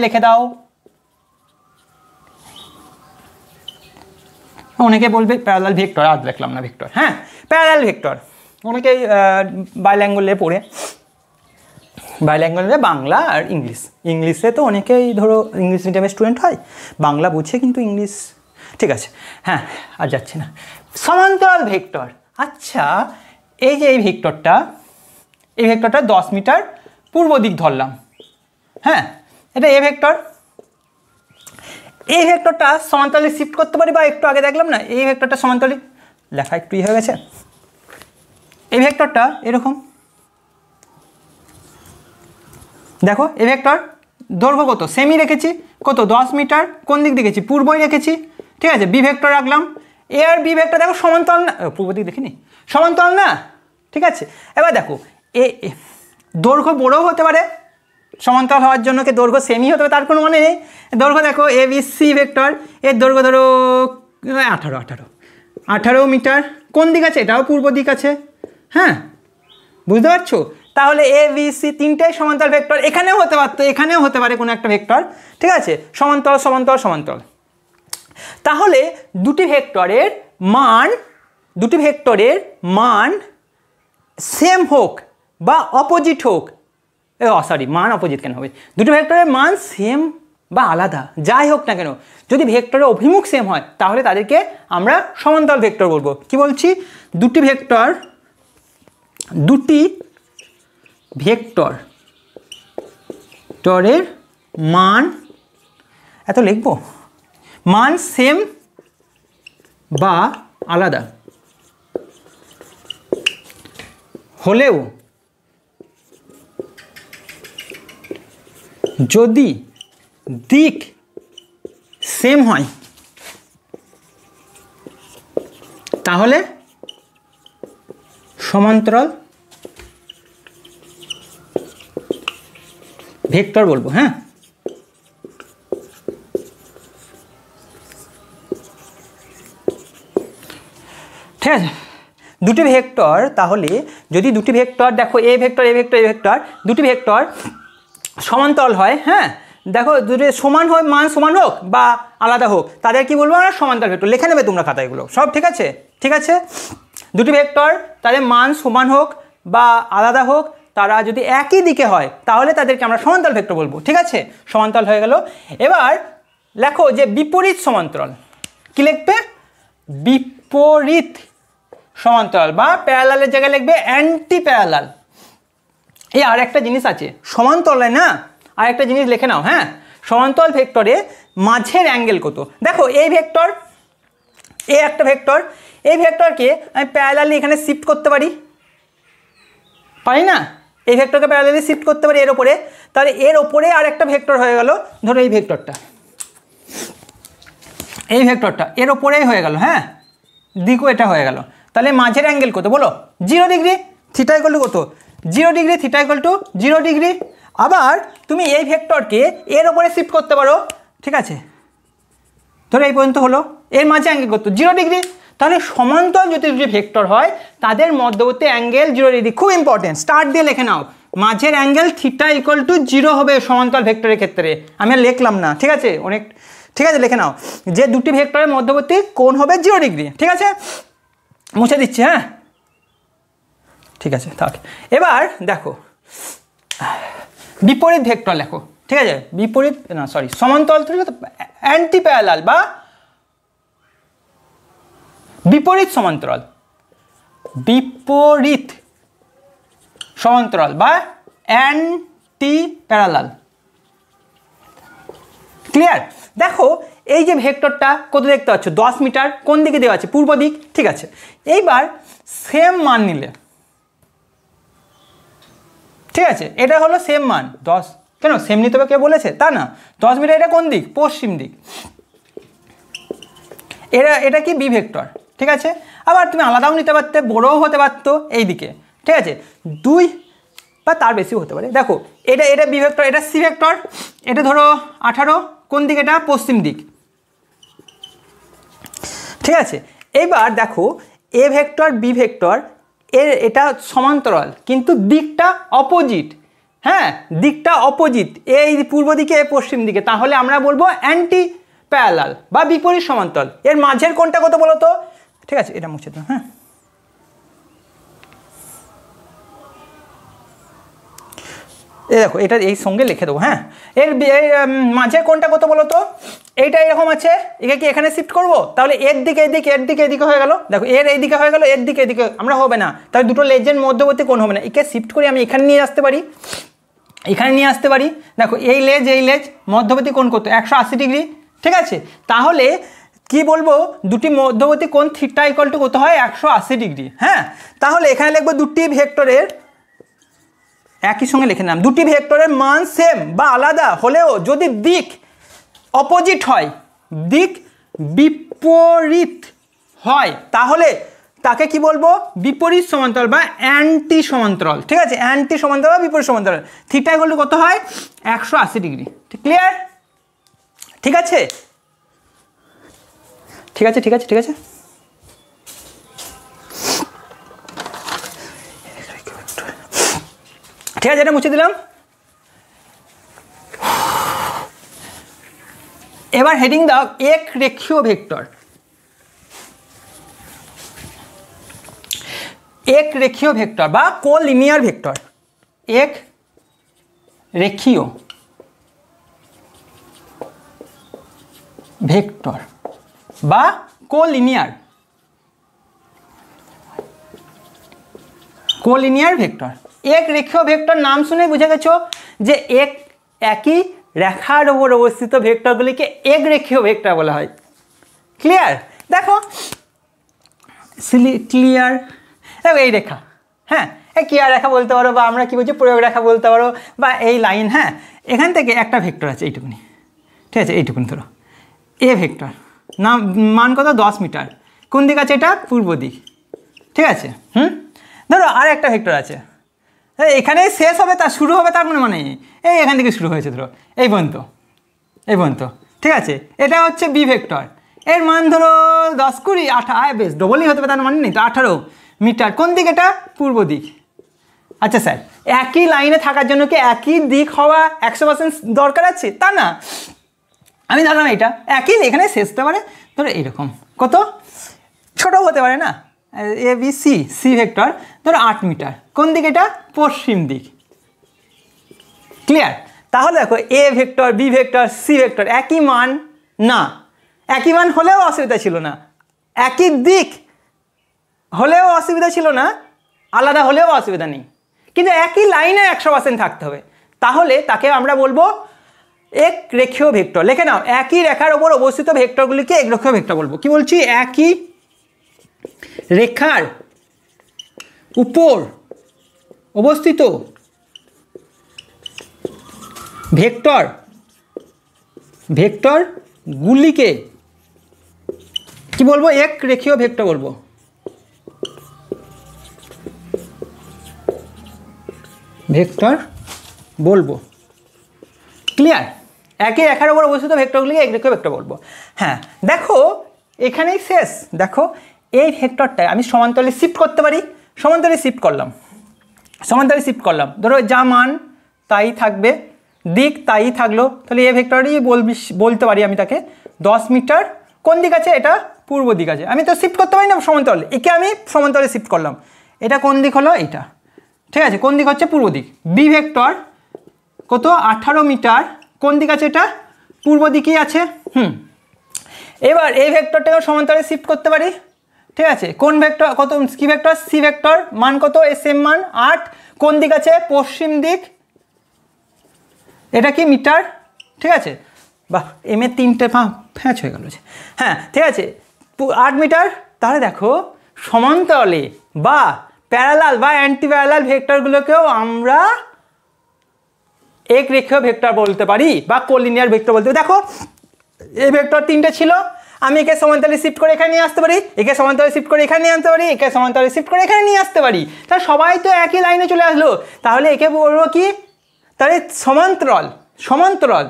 লিখে দাও। অনেকে বলবে প্যারালাল ভেক্টর, আর লিখলাম না ভেক্টর। হ্যাঁ, প্যারালাল ভেক্টর অনেকেই বাইল্যাঙ্গুয়ালে পড়ে, বাইল্যাঙ্গুয়ালে বাংলা আর ইংলিশে তো অনেকেই ধরো ইংলিশ মিডিয়ামের স্টুডেন্ট হয়, বাংলা বুঝে কিন্তু ইংলিশ। ঠিক আছে, হ্যাঁ আর যাচ্ছে না। সমান্তরাল ভেক্টর, আচ্ছা এই যে এই ভেক্টরটা 10 মিটার পূর্ব দিক ধরলাম। হ্যাঁ, এটা এ ভেক্টর। এই ভেক্টরটা সমান্তরালে শিফট করতে পারি, বা একটু আগে দেখলাম না এই ভেক্টরটা সমান্তরালে, লেখা একটু হয়ে গেছে। এই ভেক্টরটা এরকম, দেখো এ ভেক্টর দৈর্ঘ্য কত? সেমি রেখেছি, কত? 10 মিটার। কোন দিক দেখেছি? পূর্বই রেখেছি। ঠিক আছে, বি ভেক্টর রাখলাম। এ আর বি ভেক্টর দেখো সমান্তরাল না? পূর্ব দিক দেখিনি, সমান্তরাল না? ঠিক আছে, এবার দেখো এ দৈর্ঘ্য বড়ও হতে পারে, সমান্তরাল হওয়ার জন্য কি দৈর্ঘ্য সেমি হতে হবে তার কোনো মানে নেই। দৈর্ঘ্য দেখো এ বি সি ভেক্টর, এর দৈর্ঘ্য ধরো 18 মিটার। কোন দিক আছে? এটাও পূর্ব দিক আছে। হ্যাঁ, বুঝতে পারছো? তাহলে এ বি সি তিনটাই সমান্তরাল ভেক্টর। এখানেও হতে পারতো, এখানেও হতে পারে কোনো একটা ভেক্টর। ঠিক আছে, সমান্তরাল। তাহলে দুটি ভেক্টরের মান সেম হোক বা অপোজিট হোক, মান অপোজিট কেন হবে? দুটি ভেক্টরের মান সেম বা আলাদা যাই হোক না কেন, যদি ভেক্টরের অভিমুখ সেম হয় তাহলে তাদেরকে আমরা সমান্তরাল ভেক্টর বলবো। কি বলছি? দুটি ভেক্টরের মান, এত লিখবো, মান সেম বা আলাদা হলেও যদি দিক সেম হয় তাহলে সমান্তরাল ভেক্টর বলবো। হ্যাঁ, ঠিক আছে। দুটি ভেক্টর, তাহলে যদি দুটি ভেক্টর দেখো এ ভেক্টর দুটি ভেক্টর সমান্তরাল হয়, হ্যাঁ দেখো দুটি সমান হয়, মান সমান হোক বা আলাদা হোক, তাদের কি বলবো আমরা? সমান্তরাল ভেক্টর। লিখে নেবে তোমরা খাতায় এগুলো সব। ঠিক আছে, দুটি ভেক্টর তাদের মান সমান হোক বা আলাদা হোক, তারা যদি একই দিকে হয় তাহলে তাদেরকে আমরা সমান্তরাল ভেক্টর বলবো। ঠিক আছে, সমান্তরাল হয়ে গেল। এবার লেখো যে বিপরীত সমান্তরাল। কি লিখবে? বিপরীত সমান্তরাল, বা প্যারালালের জায়গায় লিখবে অ্যান্টি প্যারালাল। এই আর একটা জিনিস আছে সমান্তরালে, না আর একটা জিনিস লিখে নাও। হ্যাঁ, সমান্তরাল ভেক্টরে মাঝের অ্যাঙ্গেল কত? দেখো এই ভেক্টর এ একটা ভেক্টর, এই ভেক্টরকে আমি প্যারালালি এখানে শিফট করতে পারি না? এই ভেক্টরকে প্যারালালি শিফট করতে পারি এর ওপরে, তাহলে এর ওপরে আর একটা ভেক্টর হয়ে গেল, ধরো এই ভেক্টরটা, এই ভেক্টরটা এর ওপরেই হয়ে গেল, হ্যাঁ, দিকও এটা হয়ে গেল। তাহলে মাঝের অ্যাঙ্গেল কত বলো? 0 ডিগ্রি। থিটা ইকুয়াল টু কত? 0 degree. Theta equal to 0 degree. আবার তুমি এই ভেক্টরকে এর ওপরে শিফট করতে পারো, ঠিক আছে, ধরো এই পর্যন্ত হলো, এর মাঝে অ্যাঙ্গেল কত? 0 ডিগ্রি। তাহলে সমান্তরাল যদি দুটি ভেক্টর হয় তাদের মধ্যবর্তী অ্যাঙ্গেল 0 ডিগ্রি। খুব ইম্পর্টেন্ট, স্টার্ট দিয়ে লিখে নাও, মাঝের অ্যাঙ্গেল থিটা ইকুয়াল টু 0 হবে সমান্তরাল ভেক্টরের ক্ষেত্রে। আমি আর লিখলাম না, ঠিক আছে, অনেক, ঠিক আছে, লিখে নাও যে দুটি ভেক্টরের মধ্যবর্তী কোণ হবে 0 ডিগ্রি, ঠিক আছে, মুছে দিচ্ছি, হ্যাঁ, ঠিক আছে থাক। এবার দেখো বিপরীত ভেক্টর লেখো, ঠিক আছে, বিপরীত না সরি সমান্তরাল, অ্যান্টি প্যারালাল বা বিপরীত সমান্তরাল, বিপরীত সমান্তরাল বা অ্যান্টি প্যারালাল। ক্লিয়ার? দেখো এই যে ভেক্টরটা কত দেখতে পাচ্ছ? 10 মিটার, কোন দিকে দেওয়া আছে? পূর্ব দিক, ঠিক আছে। এইবার সেম মান নিলে, ঠিক আছে, এটা হলো সেম মান 10, কেন সেম নিতে হবে কে বলেছে? তা না, 10 মিটার, এটা কোন দিক? পশ্চিম দিক। এটা কি বি ভেক্টর, ঠিক আছে। আবার তুমি আলাদাও নিতে পারতে, বড়ও হতে পারতো এই দিকে, ঠিক আছে, 2 বা তার বেশিও হতে পারে। দেখো এটা বি ভেক্টর, এটা সি ভেক্টর, এটা ধরো 18, কোন দিক? এটা পশ্চিম দিক, ঠিক আছে। এইবার দেখো এ ভেক্টর বি ভেক্টর এটা সমান্তরাল কিন্তু দিকটা অপোজিট, হ্যাঁ, দিকটা অপোজিট, এই পূর্ব দিকে এ পশ্চিম দিকে, তাহলে আমরা বলবো অ্যান্টি প্যারালাল বা বিপরীত সমান্তরাল। এর মাঝের কোণটা কত বলো তো? ঠিক আছে, এটা মুছে দাও, হ্যাঁ, এই দেখো এটা এই সঙ্গে লিখে দেবো, হ্যাঁ। এর মাঝের কোণটা কত বলো তো? এইটা এরকম আছে, একে কি এখানে শিফট করবো? তাহলে এর দিকে এদিকে, এর দিকে এদিকে হয়ে গেল, দেখো এর এইদিকে হয়ে গেল, এর দিকে এদিকে আমরা হবে না, তাহলে দুটো লেজের মধ্যবর্তী কোণ হবে না। একে শিফট করে আমি এখানে নিয়ে আসতে পারি, এখানে নিয়ে আসতে পারি। দেখো এই লেজ মধ্যবর্তী কোণ কত? 180 ডিগ্রি, ঠিক আছে। তাহলে কি বলবো? দুটি মধ্যবর্তী কোণ থিটা ইকুয়াল টু কত হয়? 180 ডিগ্রি, হ্যাঁ। তাহলে এখানে লিখবো দুটি ভেক্টরের একই সঙ্গে লিখে নাম, দুটি ভেক্টরের মান সেম বা আলাদা হলেও যদি দিক অপোজিট হয়, দিক বিপরীত হয়, তাহলে তাকে কি বলবো? বিপরীত সমান্তরাল বা অ্যান্টি সমান্তরাল, ঠিক আছে, অ্যান্টি সমান্তরাল বা বিপরীত সমান্তরাল। থিটা ইকুয়াল টু কত হয়? 180 ডিগ্রি, ক্লিয়ার? ঠিক আছে, ঠিক আছে, ঠিক আছে, ঠিক আছে। ঠিক আছে, এটা মুছে দিলাম। এবার হেডিং দাও এক রেখীয় ভেক্টর। এক রেখীয় ভেক্টর বা কোলিনিয়ার ভেক্টর, এক রেখীয় ভেক্টর বা কোলিনিয়ার ভেক্টর। এক রেখীয় ভেক্টর নাম শুনে বুঝে গেছো যে একই রেখার উপর অবস্থিত ভেক্টরগুলিকে এক রেখীয় ভেক্টর বলা হয়। ক্লিয়ার? দেখো ক্লিয়ার, এই রেখা, হ্যাঁ, কি আর রেখা বলতে পারো, বা আমরা কি বলছি প্রয়োগ রেখা বলতে পারো, বা এই লাইন, হ্যাঁ। এখান থেকে একটা ভেক্টর আছে এইটুকুনি, ঠিক আছে, এইটুকুনি ধরো এ ভেক্টর, নাম মান কত? 10 মিটার, কোন দিক আছে? এটা পূর্ব দিক, ঠিক আছে। ধরো আর একটা ভেক্টর আছে, এখানে শেষ হবে, তার শুরু হবে, তার মানে এই এখান থেকে শুরু হয়েছে, ধরো এই পর্যন্ত, ঠিক আছে। এটা হচ্ছে বি ভেক্টর, এর মান ধরো 10, 20, 18, বেশ ডবলই হতে পারে, তার মানে নেই তো, 18 মিটার, কোন দিক? এটা পূর্ব দিক। আচ্ছা স্যার, একই লাইনে থাকার জন্য কি একই দিক হওয়া 100% দরকার আছে? তা না, আমি ধরলাম এটা একই, এখানে শেষ হতে পারে ধরো এইরকম, কত ছোটও হতে পারে না, এ বি সি ভেক্টর ধরো 8 মিটার, কোন দিক? এটা পশ্চিম দিক। ক্লিয়ার? তাহলে দেখো a vector b vector c vector একই মান না, একই মান হলেও অসুবিধা ছিল না, একই দিক হলেও অসুবিধা ছিল না, আলাদা হলেও অসুবিধা নেই, কিন্তু একই লাইনে 100% থাকতে হবে, তাহলে তাকে আমরা বলবো এক রেখীয় ভেক্টর, লিখে নাও, একই রেখার ওপর অবস্থিত ভেক্টরগুলিকে এক রেখীয় ভেক্টর বলবো। কি বলছি? একই রেখার উপর অবস্থিত ভেক্টরগুলিকে কি বলবো? এক রেখীয় ভেক্টর বলবো। ভেক্টর বলবো। ক্লিয়ার? একই রেখার উপর অবস্থিত ভেক্টরগুলিকে এক রেখীয় ভেক্টর বলবো। হ্যাঁ, দেখো এখানেই শেষ। দেখো এই ভেক্টরটায় আমি সমান্তরালে শিফট করতে পারি। সমান্তরালে শিফট করলাম, ধরো যা মান তাই থাকবে, দিক তাই থাকলো, তাহলে এই ভেক্টরই বলতে পারি আমি তাকে 10 মিটার। কোন দিক আছে? এটা পূর্ব দিক আছে। আমি তো শিফট করতে পারি না সমান্তরালে, একে আমি সমান্তরালে শিফট করলাম। এটা কোন দিক হলো? এটা, ঠিক আছে। কোন দিক হচ্ছে? পূর্ব দিক। বি ভেক্টর কত? 18 মিটার। কোন দিক আছে? এটা পূর্ব দিকেই আছে। এবার এই ভেক্টরটাকেও সমান্তরালে শিফট করতে পারি, ঠিক আছে। কোন ভেক্টর? কত? কি ভেক্টর? C vector. মান কত? এর সেম মান 8। কোন দিক আছে? পশ্চিম দিক। এটা কি? মিটার, ঠিক আছে। বাহ, এম এর 3টে ফ্যাঁচ হয়ে গেল। হ্যাঁ, ঠিক আছে, 8 মিটার। তাহলে দেখো সমান্তরালে বা প্যারালাল বা অ্যান্টি প্যারালাল ভেক্টরগুলোকেও আমরা এক রেখীয় ভেক্টর বলতে পারি বা কোলিনিয়ার ভেক্টর বলতে পারি। দেখো এই ভেক্টর 3টে ছিল, আমি একে সমান্তরালে শিফট করে এখানে নিয়ে আসতে পারি, একে সমান্তরালে শিফট করে এখানে নিয়ে আনতে পারি, একে সমান্তরালে শিফট করে এখানে নিয়ে আসতে পারি। তাহলে সবাই তো একই লাইনে চলে আসলো। তাহলে একে বলবো কি? তাহলে সমান্তরাল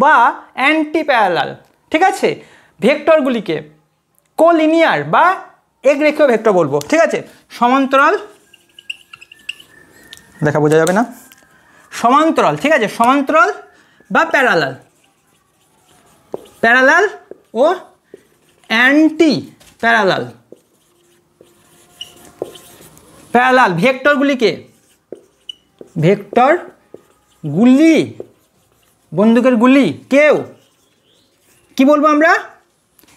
বা অ্যান্টি প্যারালাল, ঠিক আছে, ভেক্টরগুলিকে কোলিনিয়ার বা এক রেখীয় ভেক্টর বলবো, ঠিক আছে। সমান্তরাল, দেখা বোঝা যাবে না, সমান্তরাল, ঠিক আছে, সমান্তরাল বা প্যারালাল ও অ্যান্টি প্যারালাল ভেক্টরগুলি বন্দুকের গুলি কেউ কি বলবো? আমরা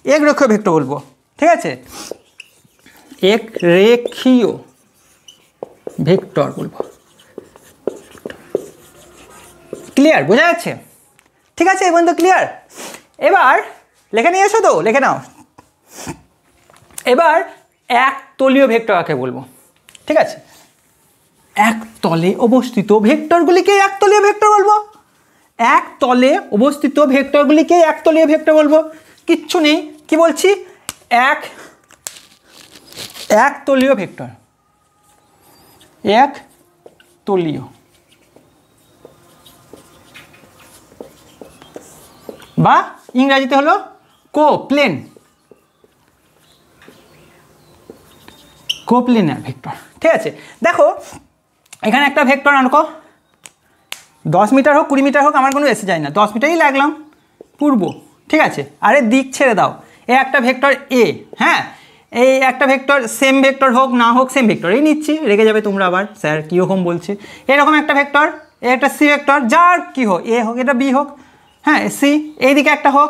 এক রেখীয় ভেক্টর বলবো, ঠিক আছে। এক রেখীয় ভেক্টর বলবো। ক্লিয়ার? বোঝা যাচ্ছে? ঠিক আছে, এই পর্যন্ত ক্লিয়ার? এবার লেখে নিয়ে এসো তো, লিখে নাও। এবার এক তলীয় ভেক্টর কাকে বলবো? ঠিক আছে, এক তলে অবস্থিত ভেক্টরগুলিকে এক তলীয় ভেক্টর বলবো। এক তলে অবস্থিত ভেক্টরগুলিকে এক তলীয় ভেক্টর বলবো। কিচ্ছু নেই, কি বলছি? এক তলীয় ভেক্টর, এক তলীয় বা ইংরেজিতে হলো কোপ্লেনার ভেক্টর, ঠিক আছে। দেখো এখানে একটা ভেক্টর আনকো, 10 মিটার হোক 20 মিটার হোক আমার কোনো এসে যায় না, 10 মিটারই লাগলাম পূর্ব, ঠিক আছে। আরে দিক ছেড়ে দাও, এ একটা ভেক্টর এ, হ্যাঁ, এই একটা ভেক্টর সেম ভেক্টর হোক না হোক সেম ভেক্টরই নিচ্ছি, রেগে যাবে তোমরা আবার স্যার কীরকম বলছে। এরকম একটা ভেক্টর, এ একটা সি ভেক্টর, যার কী হোক, এ হোক এটা বি হোক, হ্যাঁ সি, এইদিকে একটা হোক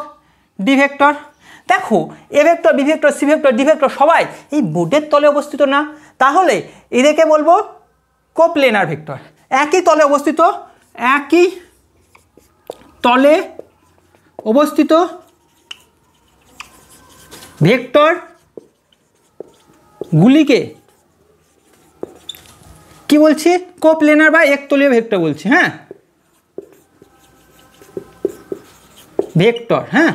ডি ভেক্টর। দেখো a vector, b vector, c vector, d vector সবাই এই বোর্ডের তলে অবস্থিত না, তাহলে এদেরকে বলবো কোপ্লেনার ভেক্টর। একই তলে অবস্থিত, একই তলে অবস্থিত ভেক্টরগুলিকে কি বলছি? কোপ্লেনার বা একতলীয় ভেক্টর বলছি, হ্যাঁ, ভেক্টর, হ্যাঁ,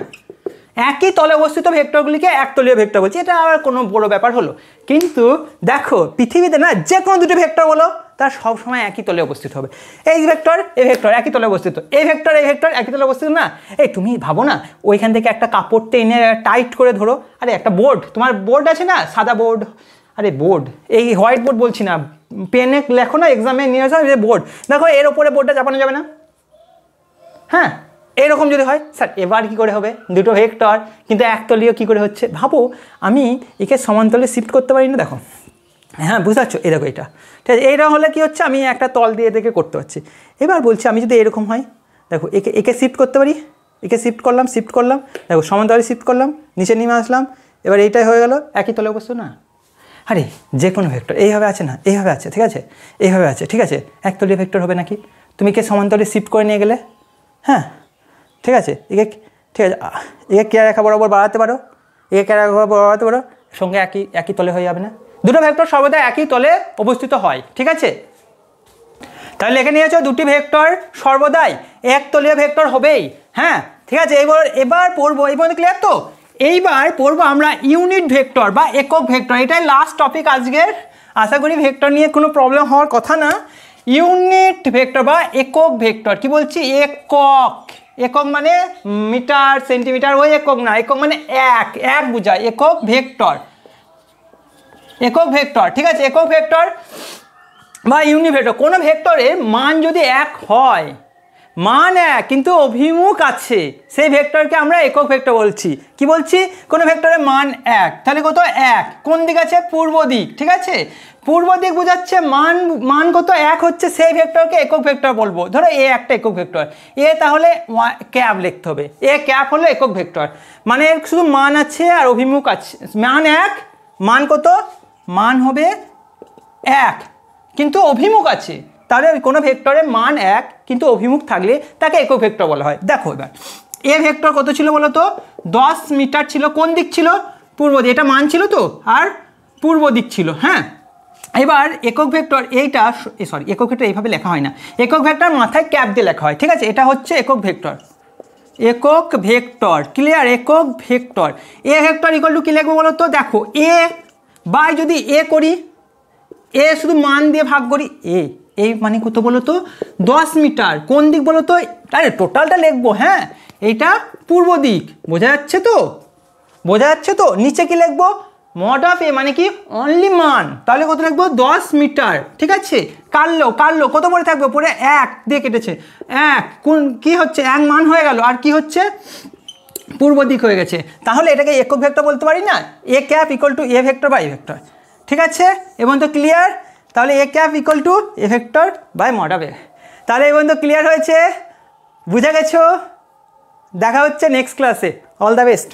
একই তলে অবস্থিত ভেক্টরগুলিকে একতলীয় ভেক্টর বলছি। এটা আর কোনো বড় ব্যাপার হলো, কিন্তু দেখো পৃথিবীতে না যে কোনো দুটো ভেক্টর বলো তার সবসময় একই তলে অবস্থিত হবে। এই ভেক্টর এই ভেক্টর একই তলে অবস্থিত, এই ভেক্টর এই ভেক্টর একই তলে অবস্থিত না। এই তুমি ভাবো না, ওইখান থেকে একটা কাপড় টেনে টাইট করে ধরো, আরে একটা বোর্ড, তোমার বোর্ড আছে না, সাদা বোর্ড, আরে বোর্ড, এই হোয়াইট বোর্ড বলছি না, পেনে লেখো না এক্সামে নিয়ে আসো, বোর্ড, দেখো এর ওপরে বোর্ডটা চাপানো যাবে না, হ্যাঁ, এরকম যদি হয় স্যার এবার কী করে হবে? দুটো ভেক্টর কিন্তু একতলীয় কী করে হচ্ছে? ভাবো আমি একে সমান্তলে শিফট করতে পারি না, দেখো, হ্যাঁ বুঝতে পারছো, এই দেখো এটা, ঠিক আছে, এইরকম হলে কী হচ্ছে? আমি একটা তল দিয়ে এদেরকে করতে পারছি। এবার বলছি আমি যদি এরকম হয়, দেখো একে শিফট করতে পারি, একে শিফট করলাম, দেখো সমান্তরালে শিফট করলাম, নিচে নেমে আসলাম, এবার এইটাই হয়ে গেল একই তলে অবস্থিত না। আরে যে কোনো ভেক্টর এইভাবে আছে না, এইভাবে আছে, ঠিক আছে, এইভাবে আছে, ঠিক আছে, একতলীয় ভেক্টর হবে নাকি? তুমি কে সমান্তরালে শিফট করে নিয়ে গেলে, হ্যাঁ ঠিক আছে, একে ঠিক আছে, একে কে রেখা বরাবর বাড়াতে পারো, একে কে রেখা বরাবর বাড়াতে পারো, সঙ্গে একই তলে হয়ে যাবে না? দুটো ভেক্টর সর্বদা একই তলে অবস্থিত হয়, ঠিক আছে? তাহলে লিখে নিয়েছো দুটি ভেক্টর সর্বদাই একতলীয় ভেক্টর হবেই। হ্যাঁ, ঠিক আছে। এবার পড়বো, এই পর্যন্ত ক্লিয়ার তো? এইবার পড়বো আমরা ইউনিট ভেক্টর বা একক ভেক্টর। এটাই লাস্ট টপিক আজকের। আশা করি ভেক্টর নিয়ে কোনো প্রবলেম হওয়ার কথা না। ইউনিট ভেক্টর বা একক ভেক্টর, কি বলছি? একক। একক মানে মিটার সেন্টিমিটার, ওই একক না, একক মানে এক বোঝায়, একক ভেক্টর। একক ভেক্টর, ঠিক আছে? একক ভেক্টর বা ইউনিট ভেক্টর, কোনো ভেক্টরের মান যদি এক হয়, মান এক কিন্তু অভিমুখ আছে, সেই ভেক্টরকে আমরা একক ভেক্টর বলছি। কি বলছি? কোনো ভেক্টরের মান এক, তাহলে কত? এক। কোন দিক আছে? পূর্ব দিক, ঠিক আছে? পূর্ব দিক বোঝাচ্ছে মান কত? এক হচ্ছে, সেই ভেক্টরকে একক ভেক্টর বলবো। ধরো এ একটা একক ভেক্টর, এ তাহলে ক্যাপ লিখতে হবে, এ ক্যাপ হলো একক ভেক্টর। মানে শুধু মান আছে আর অভিমুখ আছে, মান এক, মান কত? মান হবে এক কিন্তু অভিমুখ আছে। তাহলে কোনো ভেক্টরের মান এক কিন্তু অভিমুখ থাকলে তাকে একক ভেক্টর বলা হয়। দেখো এবার এ ভেক্টর কত ছিল বলো তো? 10 মিটার ছিল। কোন দিক ছিল? পূর্ব দিক। এটা মান ছিল তো, আর পূর্ব দিক ছিল। হ্যাঁ, এবার একক ভেক্টর এইটা একক ভেক্টর এইভাবে লেখা হয় না, একক ভেক্টর মাথায় ক্যাপ দিয়ে লেখা হয়, ঠিক আছে? এটা হচ্ছে একক ভেক্টর। একক ভেক্টর, ক্লিয়ার? একক vector. A vector equal to কি লিখবো বলো তো? দেখো এ বাই যদি এ করি, এ শুধু মান দিয়ে ভাগ করি, এই মানে কত বলো তো? 10 মিটার। কোন দিক বলো তো? আরে টোটালটা লিখবো। হ্যাঁ, এইটা পূর্ব দিক, বোঝা যাচ্ছে তো? বোঝা যাচ্ছে তো? নিচে কি লিখবো? মড অফ এ মানে কি? অনলি মান। তাহলে কত লিখবো? 10 মিটার, ঠিক আছে? কাটলো কত পরে থাকবে? পরে এক দিয়ে কেটেছে, এক কোন কি হচ্ছে? এক মান হয়ে গেল, আর কি হচ্ছে? পূর্ব দিক হয়ে গেছে। তাহলে এটাকে একক ভেক্টর বলতে পারি না? A cap equal to A vector by vector, ঠিক আছে? এবং তো ক্লিয়ার? তাহলে A cap equal to A vector by mod of A. তাহলে এই পর্যন্ত ক্লিয়ার হয়েছে? বুঝে গেছো? দেখা হচ্ছে নেক্সট ক্লাসে। All the best.